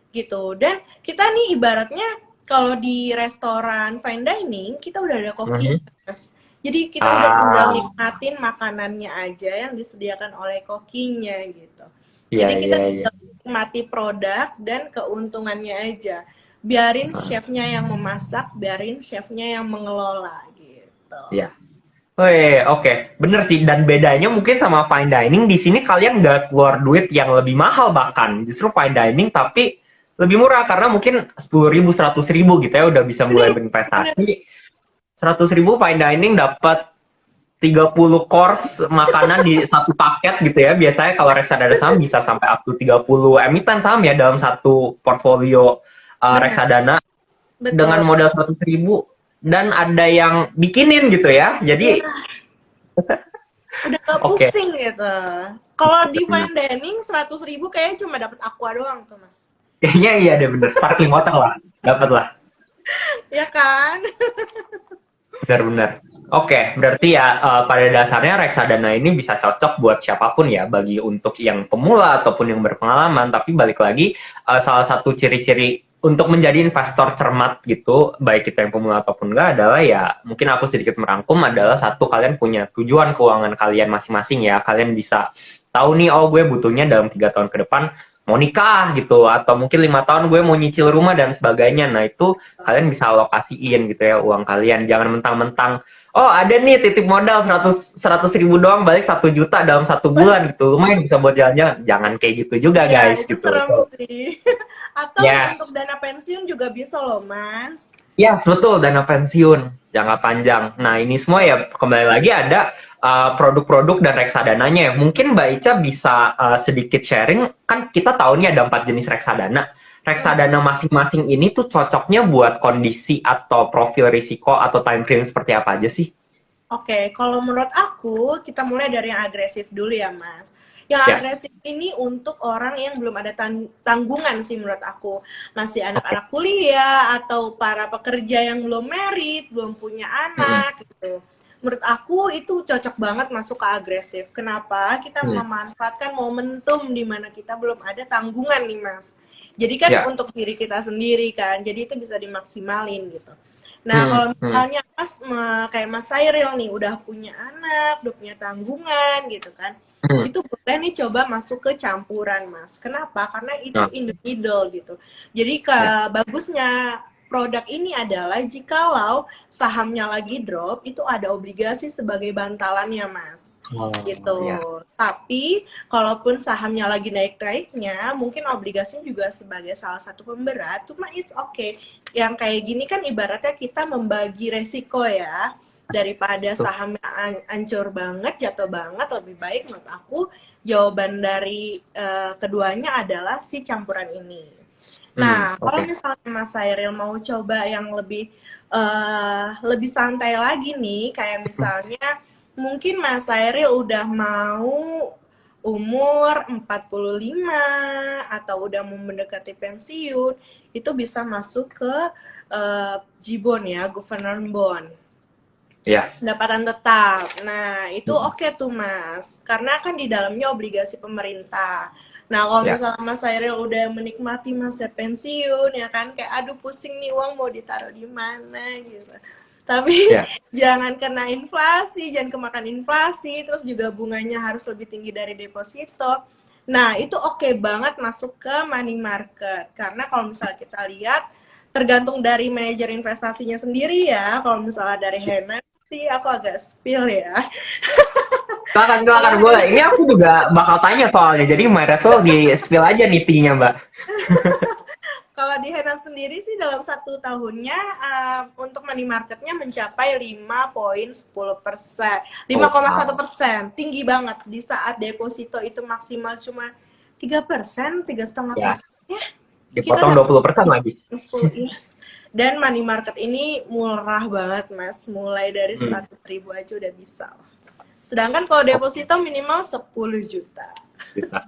gitu. Dan kita nih ibaratnya kalau di restoran fine dining, kita udah ada kokinya, Hmm. Mas. Jadi kita udah tinggal Ah, nikmatin makanannya aja yang disediakan oleh kokinya gitu. iya, Jadi kita iya, iya. tinggal nikmati produk dan keuntungannya aja. Biarin chefnya yang memasak, biarin chefnya yang mengelola gitu. Iya. Wih, oke, bener sih. Dan bedanya mungkin sama fine dining, di sini kalian nggak keluar duit yang lebih mahal, bahkan justru fine dining tapi lebih murah karena mungkin 10.000, 100.000 gitu ya udah bisa mulai Bener, bener. berinvestasi. 100.000 fine dining dapat 30 course makanan di satu paket gitu ya. Biasanya kalau reksadana saham bisa sampai up to 30 emiten saham ya dalam satu portfolio Benar, reksadana dengan betul. modal 100.000 dan ada yang bikinin gitu ya. Jadi Iya, udah gak oke, pusing gitu. Kalau di bener. fine dining 100.000 kayaknya cuma dapat aqua doang tuh Mas. Kayaknya iya deh, bener. Sparkling water lah. Dapat lah. Ya kan? Benar-benar. Oke, berarti ya pada dasarnya reksadana ini bisa cocok buat siapapun ya, bagi untuk yang pemula ataupun yang berpengalaman. Tapi balik lagi, salah satu ciri-ciri untuk menjadi investor cermat gitu, baik kita yang pemula ataupun enggak, adalah ya mungkin aku sedikit merangkum adalah satu, kalian punya tujuan keuangan kalian masing-masing ya. Kalian bisa tahu nih, oh gue butuhnya dalam 3 tahun ke depan mau nikah gitu, atau mungkin 5 tahun gue mau nyicil rumah dan sebagainya. Nah itu kalian bisa alokasiin gitu ya uang kalian. Jangan mentang-mentang, oh ada nih titip modal 100 ribu doang balik 1 juta dalam 1 bulan gitu, lumayan bisa buat jalan-jalan. Jangan kayak gitu juga Iya, guys itu gitu. serem Itu sih. Atau ya. untuk dana pensiun juga bisa loh, Mas. Ya, betul, dana pensiun jangka panjang. Nah, ini semua ya kembali lagi ada produk-produk dan reksadananya ya. Mungkin Mbak Ica bisa sedikit sharing, kan kita tahu nih ada 4 jenis reksadana. Hmm. Reksadana masing-masing ini tuh cocoknya buat kondisi atau profil risiko atau time frame seperti apa aja sih? Oke, kalau menurut aku, kita mulai dari yang agresif dulu ya, Mas. Yang Ya, agresif ini untuk orang yang belum ada tanggungan sih menurut aku. Masih oke. anak-anak kuliah, atau para pekerja yang belum married, belum punya Mm-mm. anak, gitu. Menurut aku itu cocok banget masuk ke agresif. Kenapa? Kita Mm. memanfaatkan momentum di mana kita belum ada tanggungan nih, Mas. Jadi kan Ya. untuk diri kita sendiri kan, jadi itu bisa dimaksimalin gitu. Nah, Mm, kalau mm, misalnya Mas kayak Mas Sairil nih udah punya anak, udah punya tanggungan gitu kan. mm. Itu boleh nih coba masuk ke campuran, Mas. Kenapa? Karena itu Nah, in the middle gitu. Jadi ya. bagusnya produk ini adalah jikalau sahamnya lagi drop, itu ada obligasi sebagai bantalannya, Mas. Oh, Gitu. ya. Tapi kalaupun sahamnya lagi naik-naiknya, mungkin obligasinya juga sebagai salah satu pemberat, cuma it's okay. Yang kayak gini kan ibaratnya kita membagi resiko ya, daripada Tuh. sahamnya ancur banget, jatuh banget, lebih baik menurut aku jawaban dari keduanya adalah si campuran ini. Nah, kalau Oke. misalnya Mas Sairil mau coba yang lebih santai lagi nih, kayak misalnya mungkin Mas Sairil udah mau umur 45 atau udah mau mendekati pensiun, itu bisa masuk ke Jibon ya, government bond, Ya. pendapatan tetap. Nah, itu Mm. oke tuh Mas, karena kan di dalamnya obligasi pemerintah. Nah, kalau Ya. misalnya Mas Sairil udah menikmati masa pensiun, ya kan, kayak aduh pusing nih uang mau ditaruh di mana gitu. Tapi Ya. jangan kena inflasi, jangan kemakan inflasi, terus juga bunganya harus lebih tinggi dari deposito. Nah, itu oke banget masuk ke money market. Karena kalau misalnya kita lihat, tergantung dari manajer investasinya sendiri ya. Kalau misalnya dari Hena sih, aku agak spill ya. Silakan, Kalau silakan boleh. Ini aku juga bakal tanya soalnya. Jadi might as well di spill aja nih tea-nya, Mbak. Kalau di Henan sendiri sih dalam 1 tahunnya untuk money marketnya mencapai 5,10%, Oh, 5,1 wow. persen, tinggi banget di saat deposito itu maksimal cuma 3%, 3,5 Ya, persen ya. Kita dipotong dapat 20% lagi. 10, yes. Dan money market ini murah banget mas, mulai dari Hmm. 100 ribu aja udah bisa. Sedangkan kalau Oke, deposito minimal 10 juta. bisa.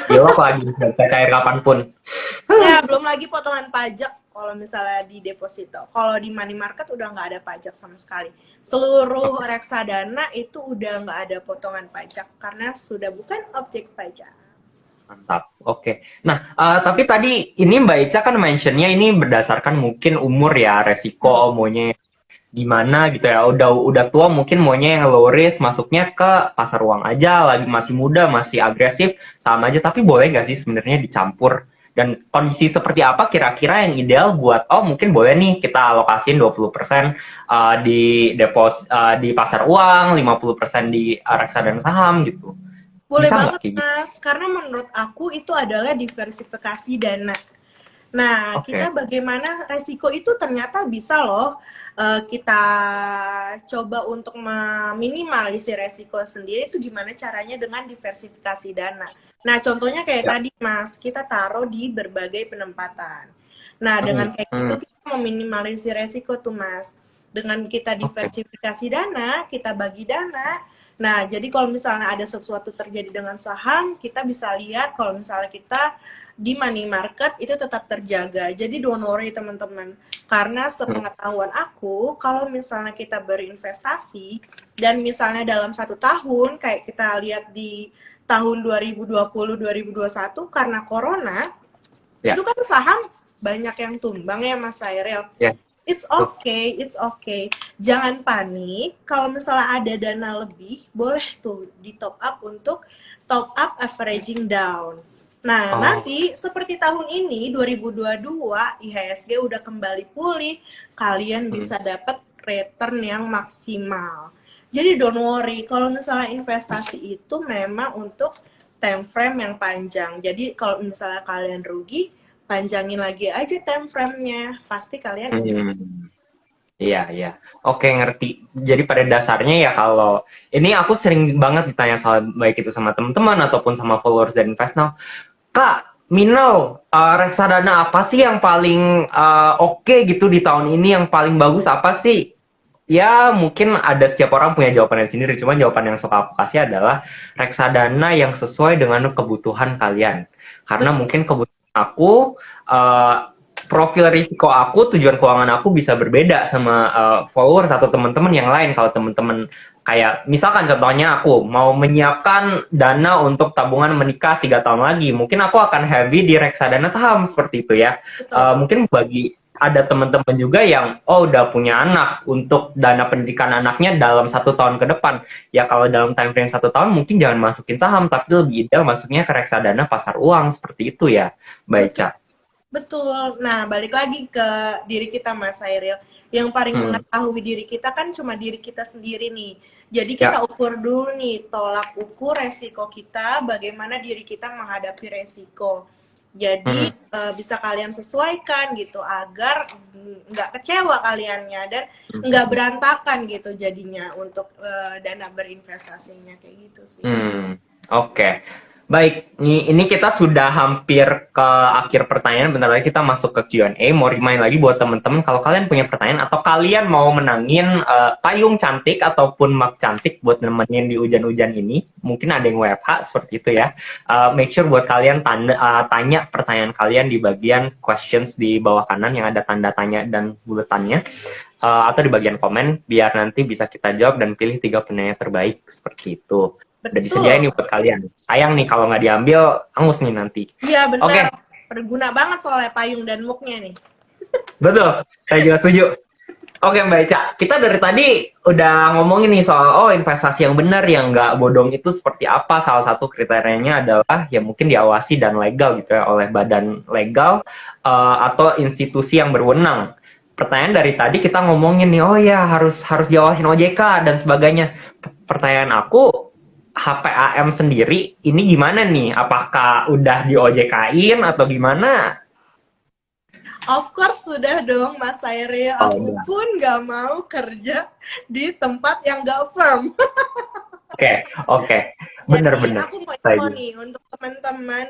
Gilok lagi, bisa cair kapanpun. Ya, belum lagi potongan pajak kalau misalnya di deposito. Kalau di money market udah nggak ada pajak sama sekali. Seluruh Oke, reksadana itu udah nggak ada potongan pajak karena sudah bukan objek pajak. mantap. Oke. Nah, tapi tadi ini Mbak Ica kan mentionnya ini berdasarkan mungkin umur ya, Hmm. resiko maunya gimana gitu ya. Udah tua mungkin maunya yang low risk, masuknya ke pasar uang aja, lagi masih muda, masih agresif, sama aja. Tapi boleh nggak sih sebenarnya dicampur? Dan kondisi seperti apa kira-kira yang ideal buat, oh mungkin boleh nih kita alokasin 20% di pasar uang, 50% di reksadana saham gitu. Boleh Bisa nggak banget kayak gitu? Mas, karena menurut aku itu adalah diversifikasi dana. Nah, Oke. kita bagaimana resiko itu ternyata bisa loh kita coba untuk meminimalisir resiko sendiri itu gimana caranya dengan diversifikasi dana. Nah, contohnya kayak Ya. tadi Mas, kita taruh di berbagai penempatan. Nah, Hmm, dengan kayak gitu hmm, kita meminimalisir resiko tuh Mas. Dengan kita oke. diversifikasi dana, kita bagi dana. Nah, jadi kalau misalnya ada sesuatu terjadi dengan saham, kita bisa lihat kalau misalnya kita di money market itu tetap terjaga. Jadi don't worry teman-teman. Karena Hmm, sepengetahuan aku, kalau misalnya kita berinvestasi dan misalnya dalam 1 tahun kayak kita lihat di tahun 2020-2021 karena corona, itu ya, kan saham banyak yang tumbang ya Mas Sairil. ya, It's tuh. okay, it's okay. Jangan panik. Kalau misalnya ada dana lebih, boleh tuh di top up untuk top up averaging down. Nah, Oh. nanti seperti tahun ini 2022 IHSG udah kembali pulih, kalian Hmm. bisa dapat return yang maksimal. Jadi don't worry, kalau misalnya investasi itu memang untuk time frame yang panjang. Jadi kalau misalnya kalian rugi, panjangin lagi aja time frame-nya, pasti kalian untung. Hmm. Iya, iya. Oke, ngerti. Jadi pada dasarnya ya kalau ini aku sering banget ditanya soal baik itu sama teman-teman ataupun sama followers dan investor. Kak, Minau, reksadana apa sih yang paling oke gitu di tahun ini, yang paling bagus apa sih? Ya, mungkin ada setiap orang punya jawabannya sendiri. Cuma jawaban yang suka aku kasih adalah reksadana yang sesuai dengan kebutuhan kalian. Karena Betul, mungkin kebutuhan aku, eh, profil risiko aku, tujuan keuangan aku bisa berbeda sama followers atau teman-teman yang lain. Kalau teman-teman kayak, misalkan contohnya aku mau menyiapkan dana untuk tabungan menikah 3 tahun lagi, mungkin aku akan heavy di reksadana saham seperti itu ya. betul. Mungkin bagi ada teman-teman juga yang udah punya anak, untuk dana pendidikan anaknya dalam 1 tahun ke depan, ya kalau dalam time frame 1 tahun mungkin jangan masukin saham, tapi lebih ideal masuknya ke reksadana pasar uang seperti itu ya, Betul. Baca. Betul. Nah, balik lagi ke diri kita, Mas Hairil. Yang paling Hmm, mengetahui diri kita kan cuma diri kita sendiri nih. Jadi kita ya. ukur dulu nih, tolak ukur resiko kita, bagaimana diri kita menghadapi resiko. Jadi Hmm, bisa kalian sesuaikan gitu agar nggak kecewa kaliannya dan nggak hmm, berantakan gitu jadinya untuk dana berinvestasinya kayak gitu sih. oke. Baik, ini kita sudah hampir ke akhir pertanyaan. Bentar lagi kita masuk ke Q&A. Mau remind lagi buat teman-teman, kalau kalian punya pertanyaan atau kalian mau menangin payung cantik ataupun mug cantik buat nemenin di hujan-hujan ini, mungkin ada yang WFH seperti itu ya. Make sure buat kalian tanya pertanyaan kalian di bagian questions di bawah kanan yang ada tanda tanya dan buletannya. Atau di bagian komen, biar nanti bisa kita jawab dan pilih 3 penanya terbaik seperti itu. Udah disediain Betul. nih buat kalian. Sayang nih kalau nggak diambil, angus nih nanti. Iya benar. Oke, Berguna banget soalnya payung dan mugnya nih. betul. Saya juga setuju. Oke Mbak Ica, kita dari tadi udah ngomongin nih soal investasi yang benar, yang nggak bodong itu seperti apa. Salah satu kriterianya adalah ya mungkin diawasi dan legal gitu ya oleh badan legal atau institusi yang berwenang. Pertanyaan dari tadi kita ngomongin nih, oh ya harus harus diawasin OJK dan sebagainya. Pertanyaan aku, HPAM sendiri ini gimana nih? Apakah udah di OJK-in atau gimana? Of course sudah dong Mas Sairi. Oh, Aku udah. pun gak mau kerja di tempat yang gak firm. Oke, oke. Jadi Bener-bener. aku mau Saya info juga. nih untuk teman-teman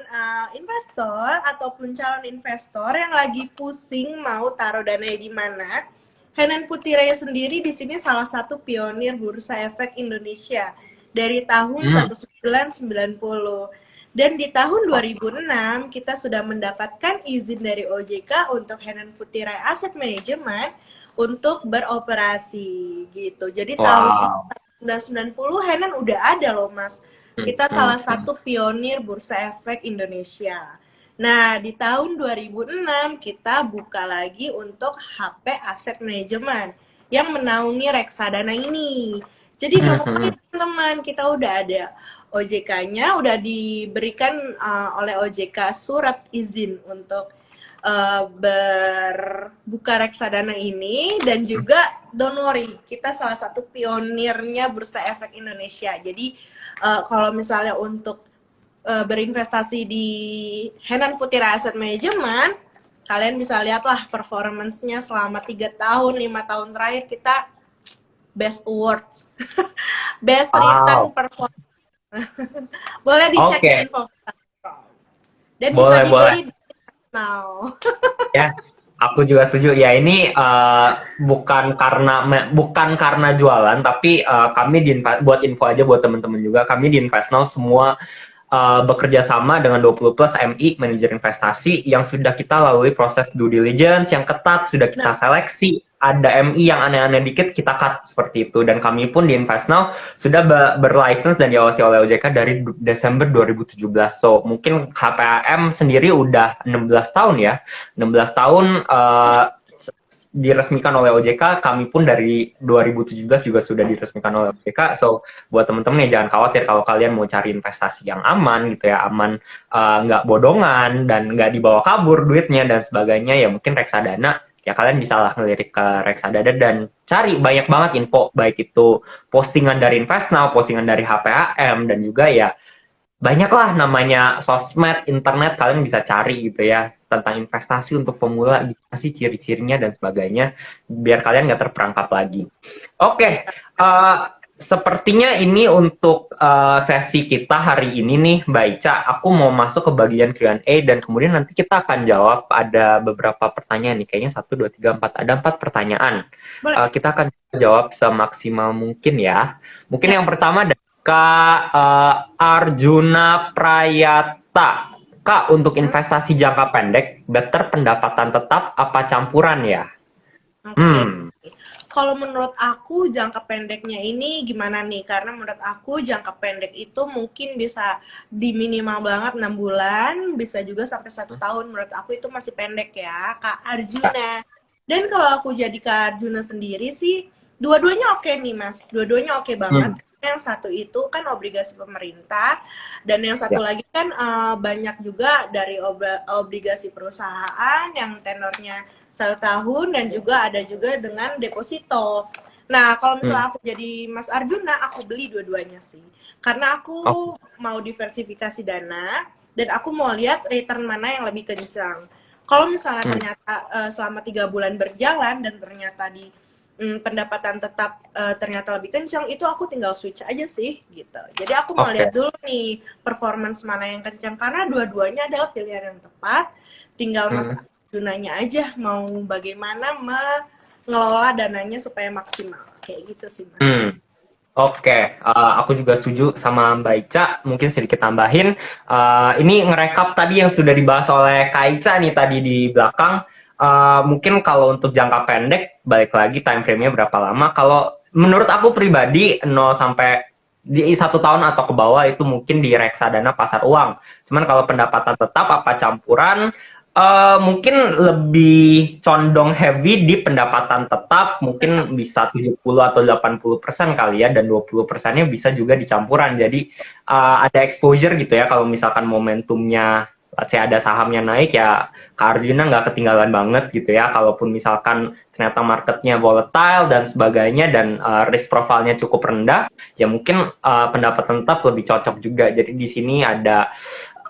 investor ataupun calon investor yang lagi pusing mau taruh dana di mana. Henan Putire sendiri di sini salah satu pionir Bursa Efek Indonesia dari tahun Hmm. 1990. Dan di tahun 2006 kita sudah mendapatkan izin dari OJK untuk Henan Putire Asset Management untuk beroperasi gitu. Jadi tahun Wow. 1990 Henan udah ada loh Mas. Hmm, Kita hmm, salah hmm. satu pionir Bursa Efek Indonesia. Nah, di tahun 2006 kita buka lagi untuk HP Asset Management yang menaungi reksadana ini. Jadi Hmm, don't hmm. worry teman-teman, kita udah ada OJK-nya, udah diberikan oleh OJK surat izin untuk berbuka reksadana ini dan juga don't worry, kita salah satu pionirnya Bursa Efek Indonesia. Jadi kalau misalnya untuk berinvestasi di Henan Putira Asset Management, kalian bisa lihatlah performance-nya selama 3 tahun, 5 tahun terakhir kita best awards, best return Wow. performance. Boleh dicek di Oke, info dan bisa boleh boleh. dibeli di now. Ya, aku juga setuju. Ya ini bukan karena jualan, tapi kami buat info aja buat teman-teman juga. Kami di InvestNow semua bekerja sama dengan 20 plus MI manajer investasi yang sudah kita lalui proses due diligence yang ketat, sudah Nah, kita seleksi. Ada MI yang aneh-aneh dikit kita cut seperti itu, dan kami pun di InvestNow sudah berlicense dan diawasi oleh OJK dari Desember 2017. So mungkin HPAM sendiri udah 16 tahun ya, 16 tahun diresmikan oleh OJK, kami pun dari 2017 juga sudah diresmikan oleh OJK. So buat teman-teman ya jangan khawatir kalau kalian mau cari investasi yang aman gitu ya, aman, nggak bodongan dan nggak dibawa kabur duitnya dan sebagainya, ya mungkin reksadana ya kalian bisa lah ngelirik ke reksadana dan cari banyak banget info, baik itu postingan dari InvestNow, postingan dari HPAM, dan juga ya banyaklah namanya sosmed, internet, kalian bisa cari gitu ya tentang investasi untuk pemula, gimana sih ciri-cirinya dan sebagainya, biar kalian nggak terperangkap lagi. Oke, sepertinya ini untuk sesi kita hari ini nih, Mbak Ica. Aku mau masuk ke bagian Q&A dan kemudian nanti kita akan jawab. Ada beberapa pertanyaan nih, kayaknya 1, 2, 3, 4. Ada 4 pertanyaan. Boleh. Kita akan jawab semaksimal mungkin ya. Mungkin Ya. yang pertama Kak Arjuna Prayata. Kak, untuk investasi jangka pendek, better pendapatan tetap apa campuran ya? Oke. Kalau menurut aku jangka pendeknya ini gimana nih? Karena menurut aku jangka pendek itu mungkin bisa di minimal banget 6 bulan, bisa juga sampai 1 tahun. Menurut aku itu masih pendek ya, Kak Arjuna. Dan kalau aku jadi Kak Arjuna sendiri sih, dua-duanya oke nih Mas. Dua-duanya oke banget. Yang satu itu kan obligasi pemerintah, dan yang satu lagi kan banyak juga dari obligasi perusahaan yang tenornya 1 tahun, dan juga ada juga dengan deposito. Nah, kalau misalnya aku jadi Mas Arjuna, aku beli dua-duanya sih. Karena aku mau diversifikasi dana, dan aku mau lihat return mana yang lebih kencang. Kalau misalnya ternyata selama 3 bulan berjalan, dan ternyata di pendapatan tetap ternyata lebih kencang, itu aku tinggal switch aja sih, gitu. Jadi aku mau lihat dulu nih, performance mana yang kencang, karena dua-duanya adalah pilihan yang tepat. Tinggal Mas Arjunanya aja mau bagaimana mengelola dananya supaya maksimal, kayak gitu sih Mas. Oke, aku juga setuju sama Mbak Ica. Mungkin sedikit tambahin, ini ngerekap tadi yang sudah dibahas oleh Kak Ica nih tadi di belakang. Mungkin kalau untuk jangka pendek, balik lagi time frame-nya berapa lama. Kalau menurut aku pribadi, 0 sampai di 1 tahun atau ke bawah itu mungkin di reksadana pasar uang. Cuman kalau pendapatan tetap apa campuran, mungkin lebih condong heavy di pendapatan tetap, mungkin bisa 70 atau 80% kali ya, dan 20%-nya bisa juga dicampuran. Jadi ada exposure gitu ya, kalau misalkan momentumnya saya ada sahamnya naik ya, Kak Arjuna nggak ketinggalan banget gitu ya. Kalaupun misalkan ternyata marketnya volatile dan sebagainya, dan risk profile-nya cukup rendah, ya mungkin pendapatan tetap lebih cocok juga. Jadi di sini ada,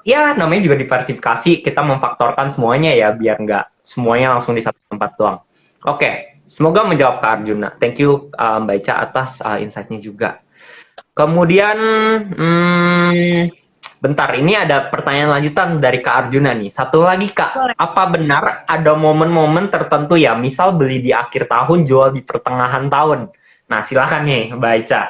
ya namanya juga diversifikasi, kita memfaktorkan semuanya ya, biar nggak semuanya langsung di satu tempat doang. Oke, semoga menjawab Kak Arjuna. Thank you Mbak Ica atas insight-nya juga. Kemudian, bentar, ini ada pertanyaan lanjutan dari Kak Arjuna nih. Satu lagi Kak, apa benar ada momen-momen tertentu ya, misal beli di akhir tahun, jual di pertengahan tahun? Nah, silakan nih Mbak Ica.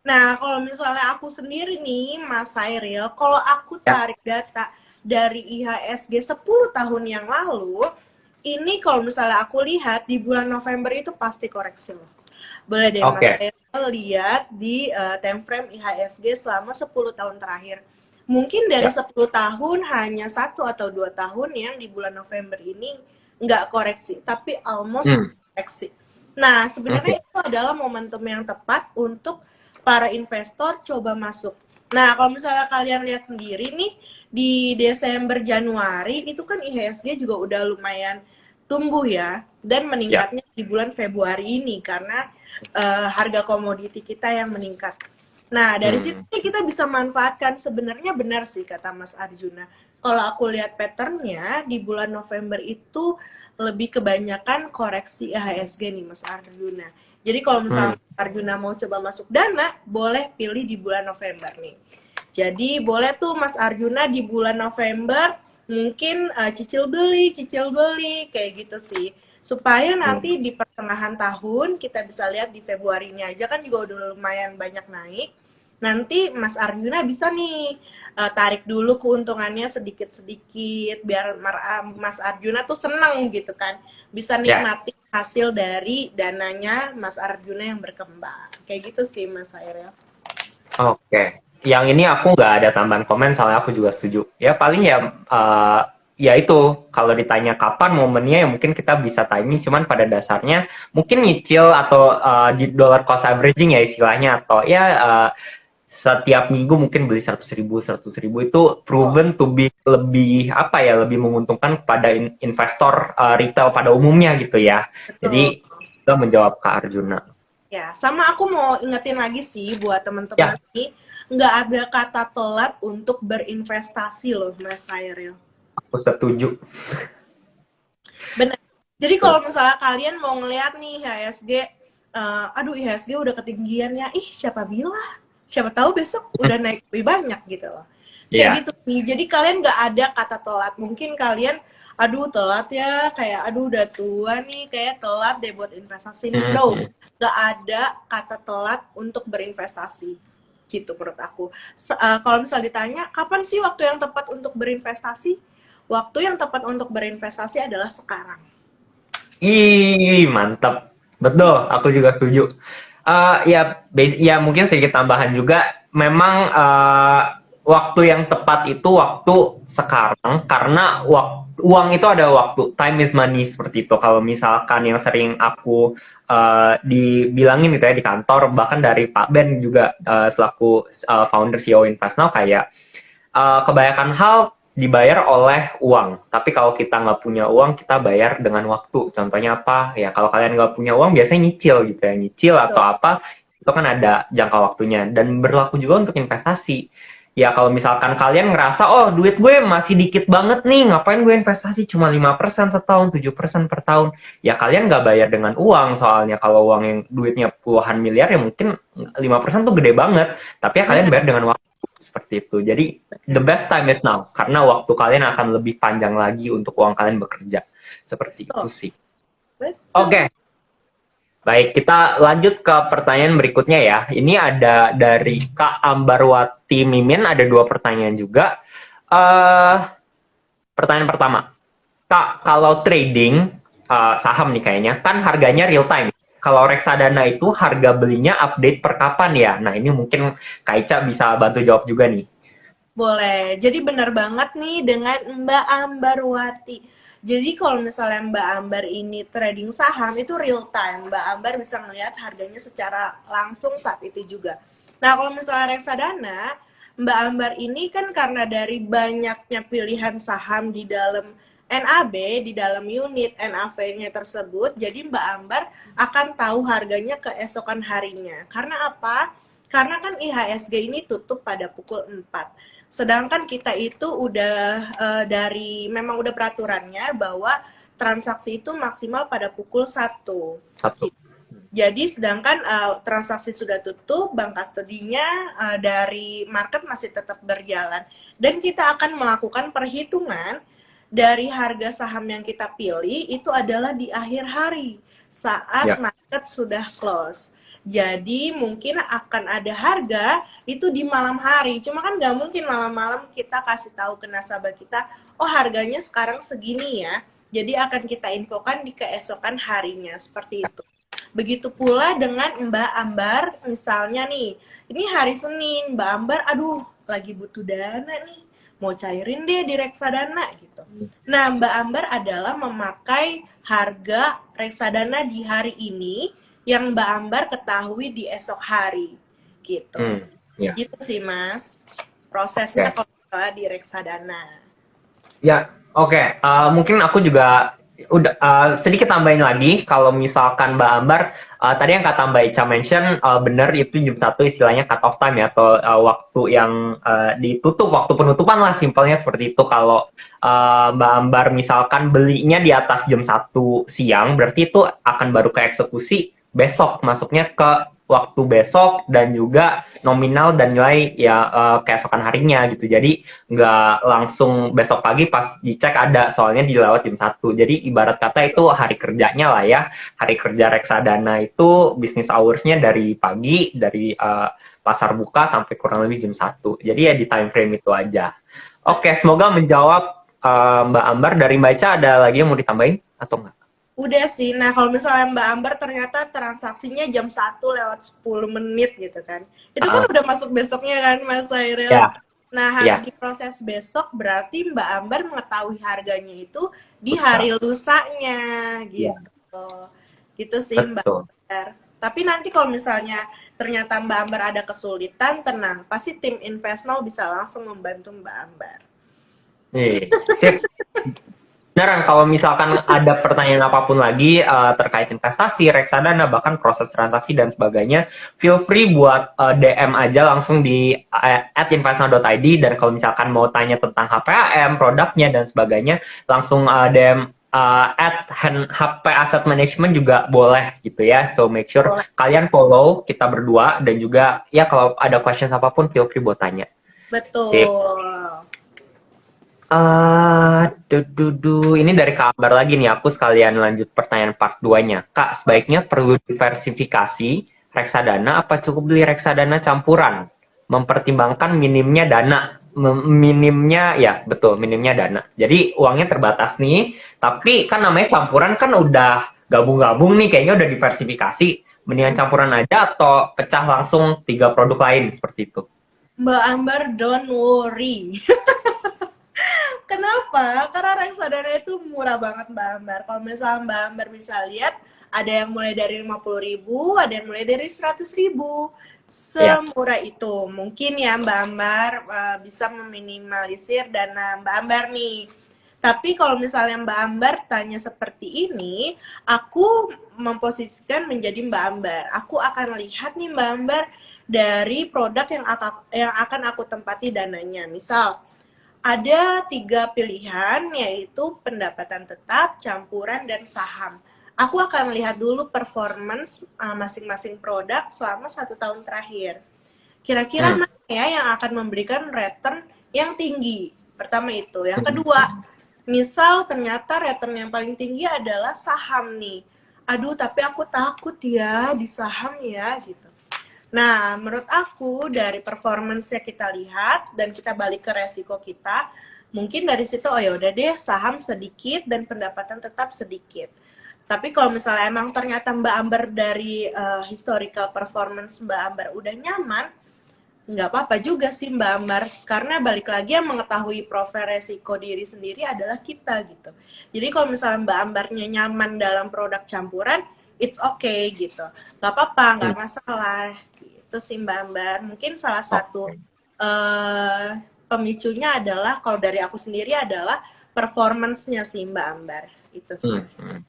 Nah, kalau misalnya aku sendiri nih, Mas Sairil, kalau aku tarik data dari IHSG 10 tahun yang lalu, ini kalau misalnya aku lihat di bulan November itu pasti koreksi loh. Boleh deh Mas Sairil lihat di time frame IHSG selama 10 tahun terakhir. Mungkin dari 10 tahun hanya 1 atau 2 tahun yang di bulan November ini nggak koreksi, tapi almost koreksi. Nah, sebenarnya itu adalah momentum yang tepat untuk para investor coba masuk. Nah, kalau misalnya kalian lihat sendiri nih, di Desember Januari itu kan IHSG juga udah lumayan tumbuh ya, dan meningkatnya di bulan Februari ini karena harga komoditi kita yang meningkat. Nah, dari situ kita bisa manfaatkan. Sebenarnya benar sih kata Mas Arjuna. Kalau aku lihat patternnya di bulan November itu lebih kebanyakan koreksi IHSG nih Mas Arjuna. Jadi kalau misalnya Arjuna mau coba masuk dana, boleh pilih di bulan November nih. Jadi boleh tuh Mas Arjuna di bulan November mungkin cicil beli kayak gitu sih. Supaya nanti di pertengahan tahun kita bisa lihat di Februari ini aja kan juga udah lumayan banyak naik. Nanti Mas Arjuna bisa nih tarik dulu keuntungannya sedikit-sedikit biar Mas Arjuna tuh seneng gitu kan. Bisa nikmati hasil dari dananya Mas Arjuna yang berkembang. Kayak gitu sih Mas Airel. Oke. Yang ini aku nggak ada tambahan komen, soalnya aku juga setuju. Ya paling ya ya itu, kalau ditanya kapan momennya ya mungkin kita bisa timing, cuman pada dasarnya mungkin nyicil atau di dollar cost averaging ya istilahnya, atau ya setiap minggu mungkin beli 100.000 itu Oh, proven to be lebih apa ya, lebih menguntungkan kepada investor retail pada umumnya gitu ya. betul. Jadi kita menjawab Kak Arjuna. Ya, sama aku mau ingetin lagi sih buat teman-teman Ya, nih, nggak ada kata telat untuk berinvestasi loh, Mas Sairil. aku setuju. Benar. Jadi kalau misalnya kalian mau ngeliat nih IHSG, aduh IHSG udah ketinggian ya, ih siapa bilang? Siapa tahu besok udah naik lebih banyak gitu loh. Kayak Iya. gitu sih. Jadi kalian nggak ada kata telat. Mungkin kalian, aduh telat ya, kayak aduh udah tua nih, kayak telat deh buat investasi. No, Mhm. nggak ada kata telat untuk berinvestasi. Gitu menurut aku. Kalau misalnya ditanya, kapan sih waktu yang tepat untuk berinvestasi? Waktu yang tepat untuk berinvestasi adalah sekarang. Ih, mantap. Betul, aku juga setuju. Ya, ya mungkin sedikit tambahan juga. Memang waktu yang tepat itu waktu sekarang, karena uang itu ada waktu. Time is money seperti itu. Kalau misalkan yang sering aku dibilangin gitu ya di kantor, bahkan dari Pak Ben juga selaku founder CEO InvestNow, kayak kebanyakan hal dibayar oleh uang. Tapi kalau kita nggak punya uang, kita bayar dengan waktu. Contohnya apa? Ya kalau kalian nggak punya uang, biasanya nyicil gitu ya. Nyicil atau Betul. apa, itu kan ada jangka waktunya. Dan berlaku juga untuk investasi. Ya kalau misalkan kalian ngerasa, oh duit gue masih dikit banget nih, ngapain gue investasi cuma 5% setahun, 7% per tahun. Ya kalian nggak bayar dengan uang, soalnya kalau uang yang duitnya puluhan miliar ya mungkin 5% tuh gede banget. Tapi ya kalian Benar, bayar dengan waktu seperti itu. Jadi the benar. best time is now, karena waktu kalian akan lebih panjang lagi untuk uang kalian bekerja. Seperti itu Betul. sih. Betul. Oke, baik, kita lanjut ke pertanyaan berikutnya ya. Ini ada dari Kak Ambarwati Mimin, ada dua pertanyaan juga. Eh Pertanyaan pertama, Kak, kalau trading saham nih kayaknya, kan harganya real time. Kalau reksadana itu harga belinya update per kapan ya? Nah, ini mungkin Kak Ica bisa bantu jawab juga nih. Boleh. Jadi benar banget nih dengan Mbak Ambarwati. Jadi kalau misalnya Mbak Ambar ini trading saham itu real time. Mbak Ambar bisa melihat harganya secara langsung saat itu juga. Nah, kalau misalnya reksadana, Mbak Ambar ini kan karena dari banyaknya pilihan saham di dalam NAB, di dalam unit NAV-nya tersebut, jadi Mbak Ambar akan tahu harganya keesokan harinya. Karena apa? Karena kan IHSG ini tutup pada pukul 4. Sedangkan kita itu udah dari memang udah peraturannya bahwa transaksi itu maksimal pada pukul 1. Satu. Jadi sedangkan transaksi sudah tutup, bank kastodinya dari market masih tetap berjalan. Dan kita akan melakukan perhitungan dari harga saham yang kita pilih itu adalah di akhir hari saat Ya. market sudah close. Jadi mungkin akan ada harga itu di malam hari. Cuma kan nggak mungkin malam-malam kita kasih tahu ke nasabah kita, oh harganya sekarang segini ya. Jadi akan kita infokan di keesokan harinya seperti itu. Begitu pula dengan Mbak Ambar, misalnya nih, ini hari Senin, Mbak Ambar, aduh, lagi butuh dana nih, mau cairin deh di reksadana gitu. Nah, Mbak Ambar adalah memakai harga reksadana di hari ini yang Mbak Ambar ketahui di esok hari, gitu. Ya. Gitu sih, Mas. Prosesnya Oke. kalau misalnya di reksadana. Ya, oke. Mungkin aku juga udah sedikit tambahin lagi. Kalau misalkan Mbak Ambar, tadi yang kata Mbak Ica mention, benar itu jam 1 istilahnya cut off time ya, atau waktu yang ditutup, waktu penutupan lah, simpelnya seperti itu. Kalau Mbak Ambar misalkan belinya di atas jam 1 siang, berarti itu akan baru ke eksekusi besok, masuknya ke waktu besok, dan juga nominal dan nilai ya keesokan harinya gitu. Jadi nggak langsung besok pagi pas dicek ada, soalnya dilewat jam 1. Jadi ibarat kata itu hari kerjanya lah ya. Hari kerja reksadana itu bisnis hoursnya dari pagi, dari pasar buka sampai kurang lebih jam 1. Jadi ya di time frame itu aja. Oke, semoga menjawab Mbak Ambar. Dari Mbak Ica ada lagi yang mau ditambahin atau enggak? Udah sih. Nah, kalau misalnya Mbak Ambar ternyata transaksinya jam 1 lewat 10 menit gitu kan. Itu kan Uh, udah masuk besoknya kan, Mas Sairil. ya, Nah, Ya, di proses besok berarti Mbak Ambar mengetahui harganya itu di hari lusa. lusanya Ya, gitu. Gitu sih Mbak betul. Ambar. Tapi nanti kalau misalnya ternyata Mbak Ambar ada kesulitan, tenang, pasti tim Investnol bisa langsung membantu Mbak Ambar. Nih, sip. Beneran, kalau misalkan ada pertanyaan apapun lagi terkait investasi, reksadana, bahkan proses transaksi dan sebagainya, feel free buat DM aja langsung di @investna.id, dan kalau misalkan mau tanya tentang HPAM, produknya dan sebagainya, langsung DM HP Asset Management juga boleh gitu ya. So make sure Boleh. kalian follow kita berdua, dan juga ya kalau ada questions apapun feel free buat tanya. Sip. Betul. Ini dari kabar lagi nih, aku sekalian lanjut pertanyaan part 2-nya. Kak, sebaiknya perlu diversifikasi reksadana apa cukup beli reksadana campuran? Mempertimbangkan minimnya dana. Minimnya, ya betul, minimnya dana. Jadi uangnya terbatas nih, tapi kan namanya campuran kan udah gabung-gabung nih, kayaknya udah diversifikasi. Mendingan campuran aja atau pecah langsung 3 produk lain, seperti itu. Mbak Ambar, don't worry. Kenapa? Karena reksadana itu murah banget Mbak Ambar. Kalau misalnya Mbak Ambar bisa lihat, ada yang mulai dari 50.000, ada yang mulai dari 100.000. Ya. Semurah itu. Mungkin ya Mbak Ambar bisa meminimalisir dana Mbak Ambar nih. Tapi kalau misalnya Mbak Ambar tanya seperti ini, aku memposisikan menjadi Mbak Ambar. Aku akan lihat nih Mbak Ambar dari produk yang akan aku tempati dananya. Misal, ada 3 pilihan, yaitu pendapatan tetap, campuran, dan saham. Aku akan lihat dulu performance masing-masing produk selama 1 tahun terakhir. Kira-kira Hmm. mana ya yang akan memberikan return yang tinggi? Pertama itu. Yang kedua, misal ternyata return yang paling tinggi adalah saham nih. Aduh, tapi aku takut ya di saham ya, gitu. Nah, menurut aku dari performance yang kita lihat dan kita balik ke resiko kita, mungkin dari situ oh ya udah deh saham sedikit dan pendapatan tetap sedikit. Tapi kalau misalnya emang ternyata Mbak Amber dari historical performance Mbak Amber udah nyaman, nggak apa-apa juga sih Mbak Amber, karena balik lagi yang mengetahui profil resiko diri sendiri adalah kita gitu. Jadi kalau misalnya Mbak Ambernya nyaman dalam produk campuran, it's okay gitu. Nggak apa-apa, Hmm. nggak masalah. Gitu sih Mbak Amber. Mungkin salah satu Oke. eh, pemicunya adalah, kalau dari aku sendiri adalah performance-nya sih Mbak Amber. Itu sih. Hmm. Hmm.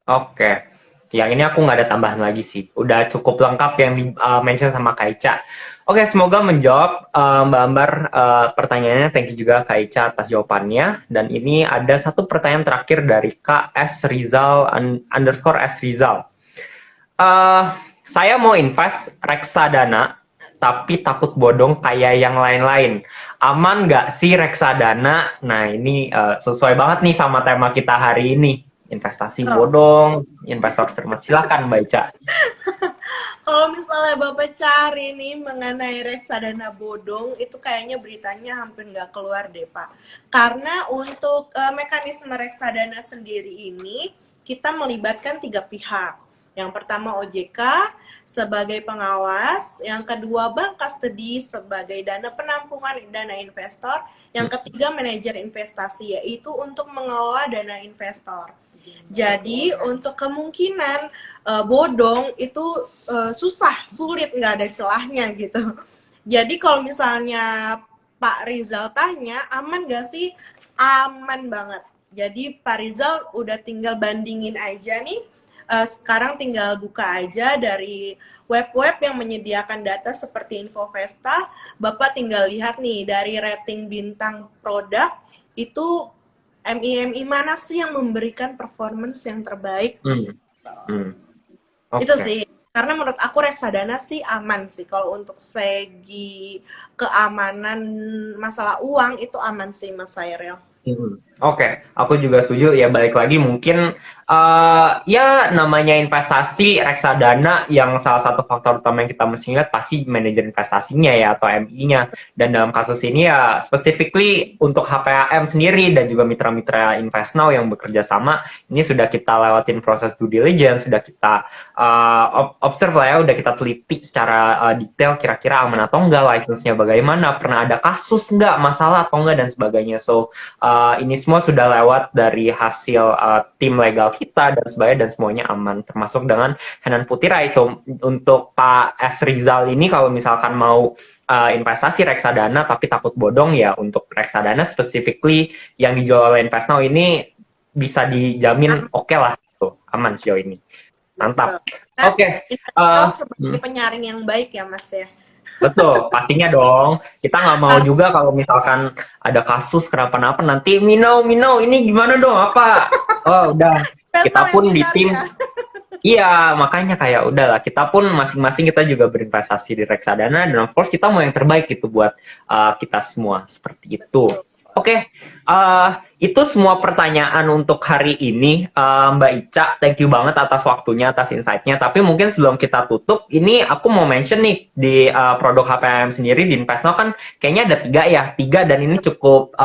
Oke, yang ini aku nggak ada tambahan lagi sih. Udah cukup lengkap yang di mention sama Kak Ica. Oke, semoga menjawab Mbak Ambar pertanyaannya. Thank you juga Kak Ica atas jawabannya. Dan ini ada satu pertanyaan terakhir dari Kak S Rizal underscore S Rizal. Eh, saya mau invest reksadana, tapi takut bodong kayak yang lain-lain. Aman nggak sih reksadana? Nah, ini sesuai banget nih sama tema kita hari ini. Investasi Oh, bodong, investor cermat. Silakan baca. kalau misalnya Bapak cari nih mengenai reksadana bodong, itu kayaknya beritanya hampir nggak keluar deh Pak. Karena untuk mekanisme reksadana sendiri ini, kita melibatkan 3 pihak. Yang pertama OJK sebagai pengawas, yang kedua bank custody sebagai dana penampungan dana investor, yang ketiga manajer investasi, yaitu untuk mengelola dana investor. Jadi untuk kemungkinan bodong itu susah, sulit, nggak ada celahnya gitu. Jadi kalau misalnya Pak Rizal tanya, aman nggak sih? Aman banget. Jadi Pak Rizal udah tinggal bandingin aja nih. Sekarang tinggal buka aja dari web-web yang menyediakan data seperti Infovesta. Bapak tinggal lihat nih dari rating bintang produk itu MI-MI mana sih yang memberikan performance yang terbaik? Hmm. Hmm. Itu Oke. sih. Karena menurut aku reksadana sih aman sih. Kalau untuk segi keamanan masalah uang itu aman sih Mas Sairil. Hmm. Oke, aku juga setuju. Ya balik lagi mungkin Ya namanya investasi reksadana yang salah satu faktor utama yang kita mesti lihat pasti manajer investasinya ya atau MI-nya. Dan dalam kasus ini ya specifically untuk HPAM sendiri dan juga mitra-mitra InvestNow yang bekerja sama, ini sudah kita lewatin proses due diligence, sudah kita observe lah ya, udah kita teliti secara detail kira-kira aman atau enggak, license-nya bagaimana, pernah ada kasus enggak, masalah atau enggak dan sebagainya. So ini semua sudah lewat dari hasil tim legal kita dan sebagainya dan semuanya aman termasuk dengan Henan Putirai. So untuk Pak S. Rizal ini kalau misalkan mau investasi reksadana tapi takut bodong ya untuk reksadana specifically yang dijual oleh InvestNow ini bisa dijamin oke lah tuh aman sejauh ini. Mantap. Nah, Oke. InvestNow sebagai penyaring yang baik ya Mas ya. Betul, pastinya dong. Kita nggak mau juga kalau misalkan ada kasus kenapa-napa nanti Minau ini gimana dong apa? Oh udah, kita pun di tim. Iya, makanya kayak udahlah kita pun masing-masing kita juga berinvestasi di reksadana dan of course kita mau yang terbaik gitu buat kita semua seperti itu. Oke, itu semua pertanyaan untuk hari ini, Mbak Ica. Thank you banget atas waktunya, atas insight-nya. Tapi mungkin sebelum kita tutup, ini aku mau mention nih di produk HPM sendiri di InvestNow kan kayaknya ada 3 ya, 3 dan ini cukup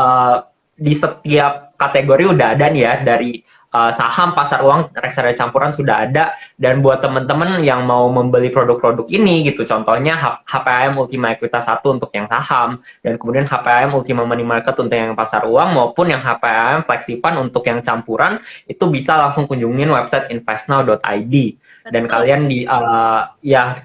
di setiap kategori udah ada nih ya dari saham, pasar uang, reksadana campuran sudah ada. Dan buat teman-teman yang mau membeli produk-produk ini gitu, contohnya HPAM Ultima Equitas 1 untuk yang saham, dan kemudian HPAM Ultima Money Market untuk yang pasar uang, maupun yang HPAM Flexipan untuk yang campuran, itu bisa langsung kunjungin website investnow.id. Dan kalian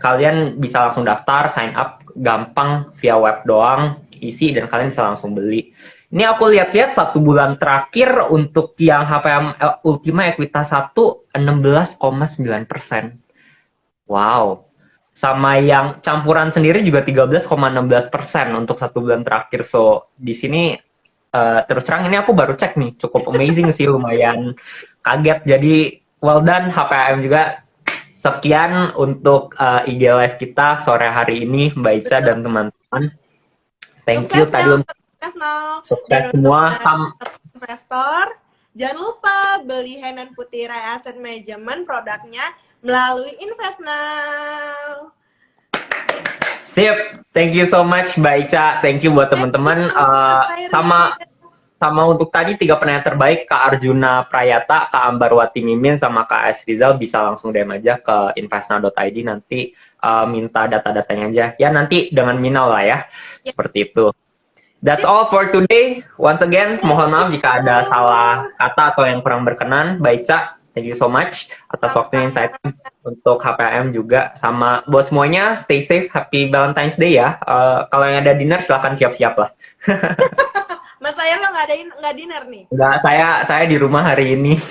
kalian bisa langsung daftar, sign up gampang via web doang, isi dan kalian bisa langsung beli. Ini aku lihat-lihat 1 bulan terakhir untuk yang HPM Ultima Equitas 1 16,9%. Wow. Sama yang campuran sendiri juga 13,16% untuk 1 bulan terakhir. So di sini terus terang ini aku baru cek nih, cukup amazing sih, lumayan kaget. Jadi well done HPM juga. Sekian untuk IG Live kita sore hari ini, Mbak Ica dan teman-teman. Thank you tadi untuk dan semua investor, jangan lupa beli Henan Putirai Asset Management produknya melalui InvestNow. Sip, thank you so much Mbak Ica, thank you buat teman-teman. Sama untuk tadi 3 penanya terbaik, Kak Arjuna Prayata, Kak Ambarwati Mimin, sama Kak S. Rizal bisa langsung DM aja ke investnow.id, nanti minta data-datanya aja. Ya nanti dengan Minau lah ya, seperti itu. That's all for today. Once again, mohon maaf jika ada salah kata atau yang kurang berkenan. Mbak Ica, thank you so much atas waktunya insight untuk HPM juga. Sama buat semuanya, stay safe, happy Valentine's Day ya. Kalau yang ada dinner, silahkan siap-siap lah. Mas Ayer lo nggak dinner nih? Nggak, saya di rumah hari ini.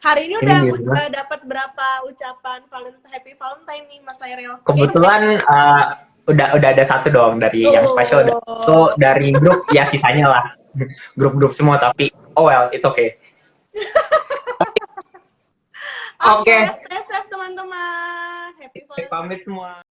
Hari ini udah dapat berapa ucapan Happy Valentine nih Mas Ayer? Kebetulan udah ada 1 dong dari yang special, itu dari grup ya, sisanya lah grup-grup semua, tapi oh well it's okay. Oke, stay safe teman-teman, happy Valentine. Pamit semua.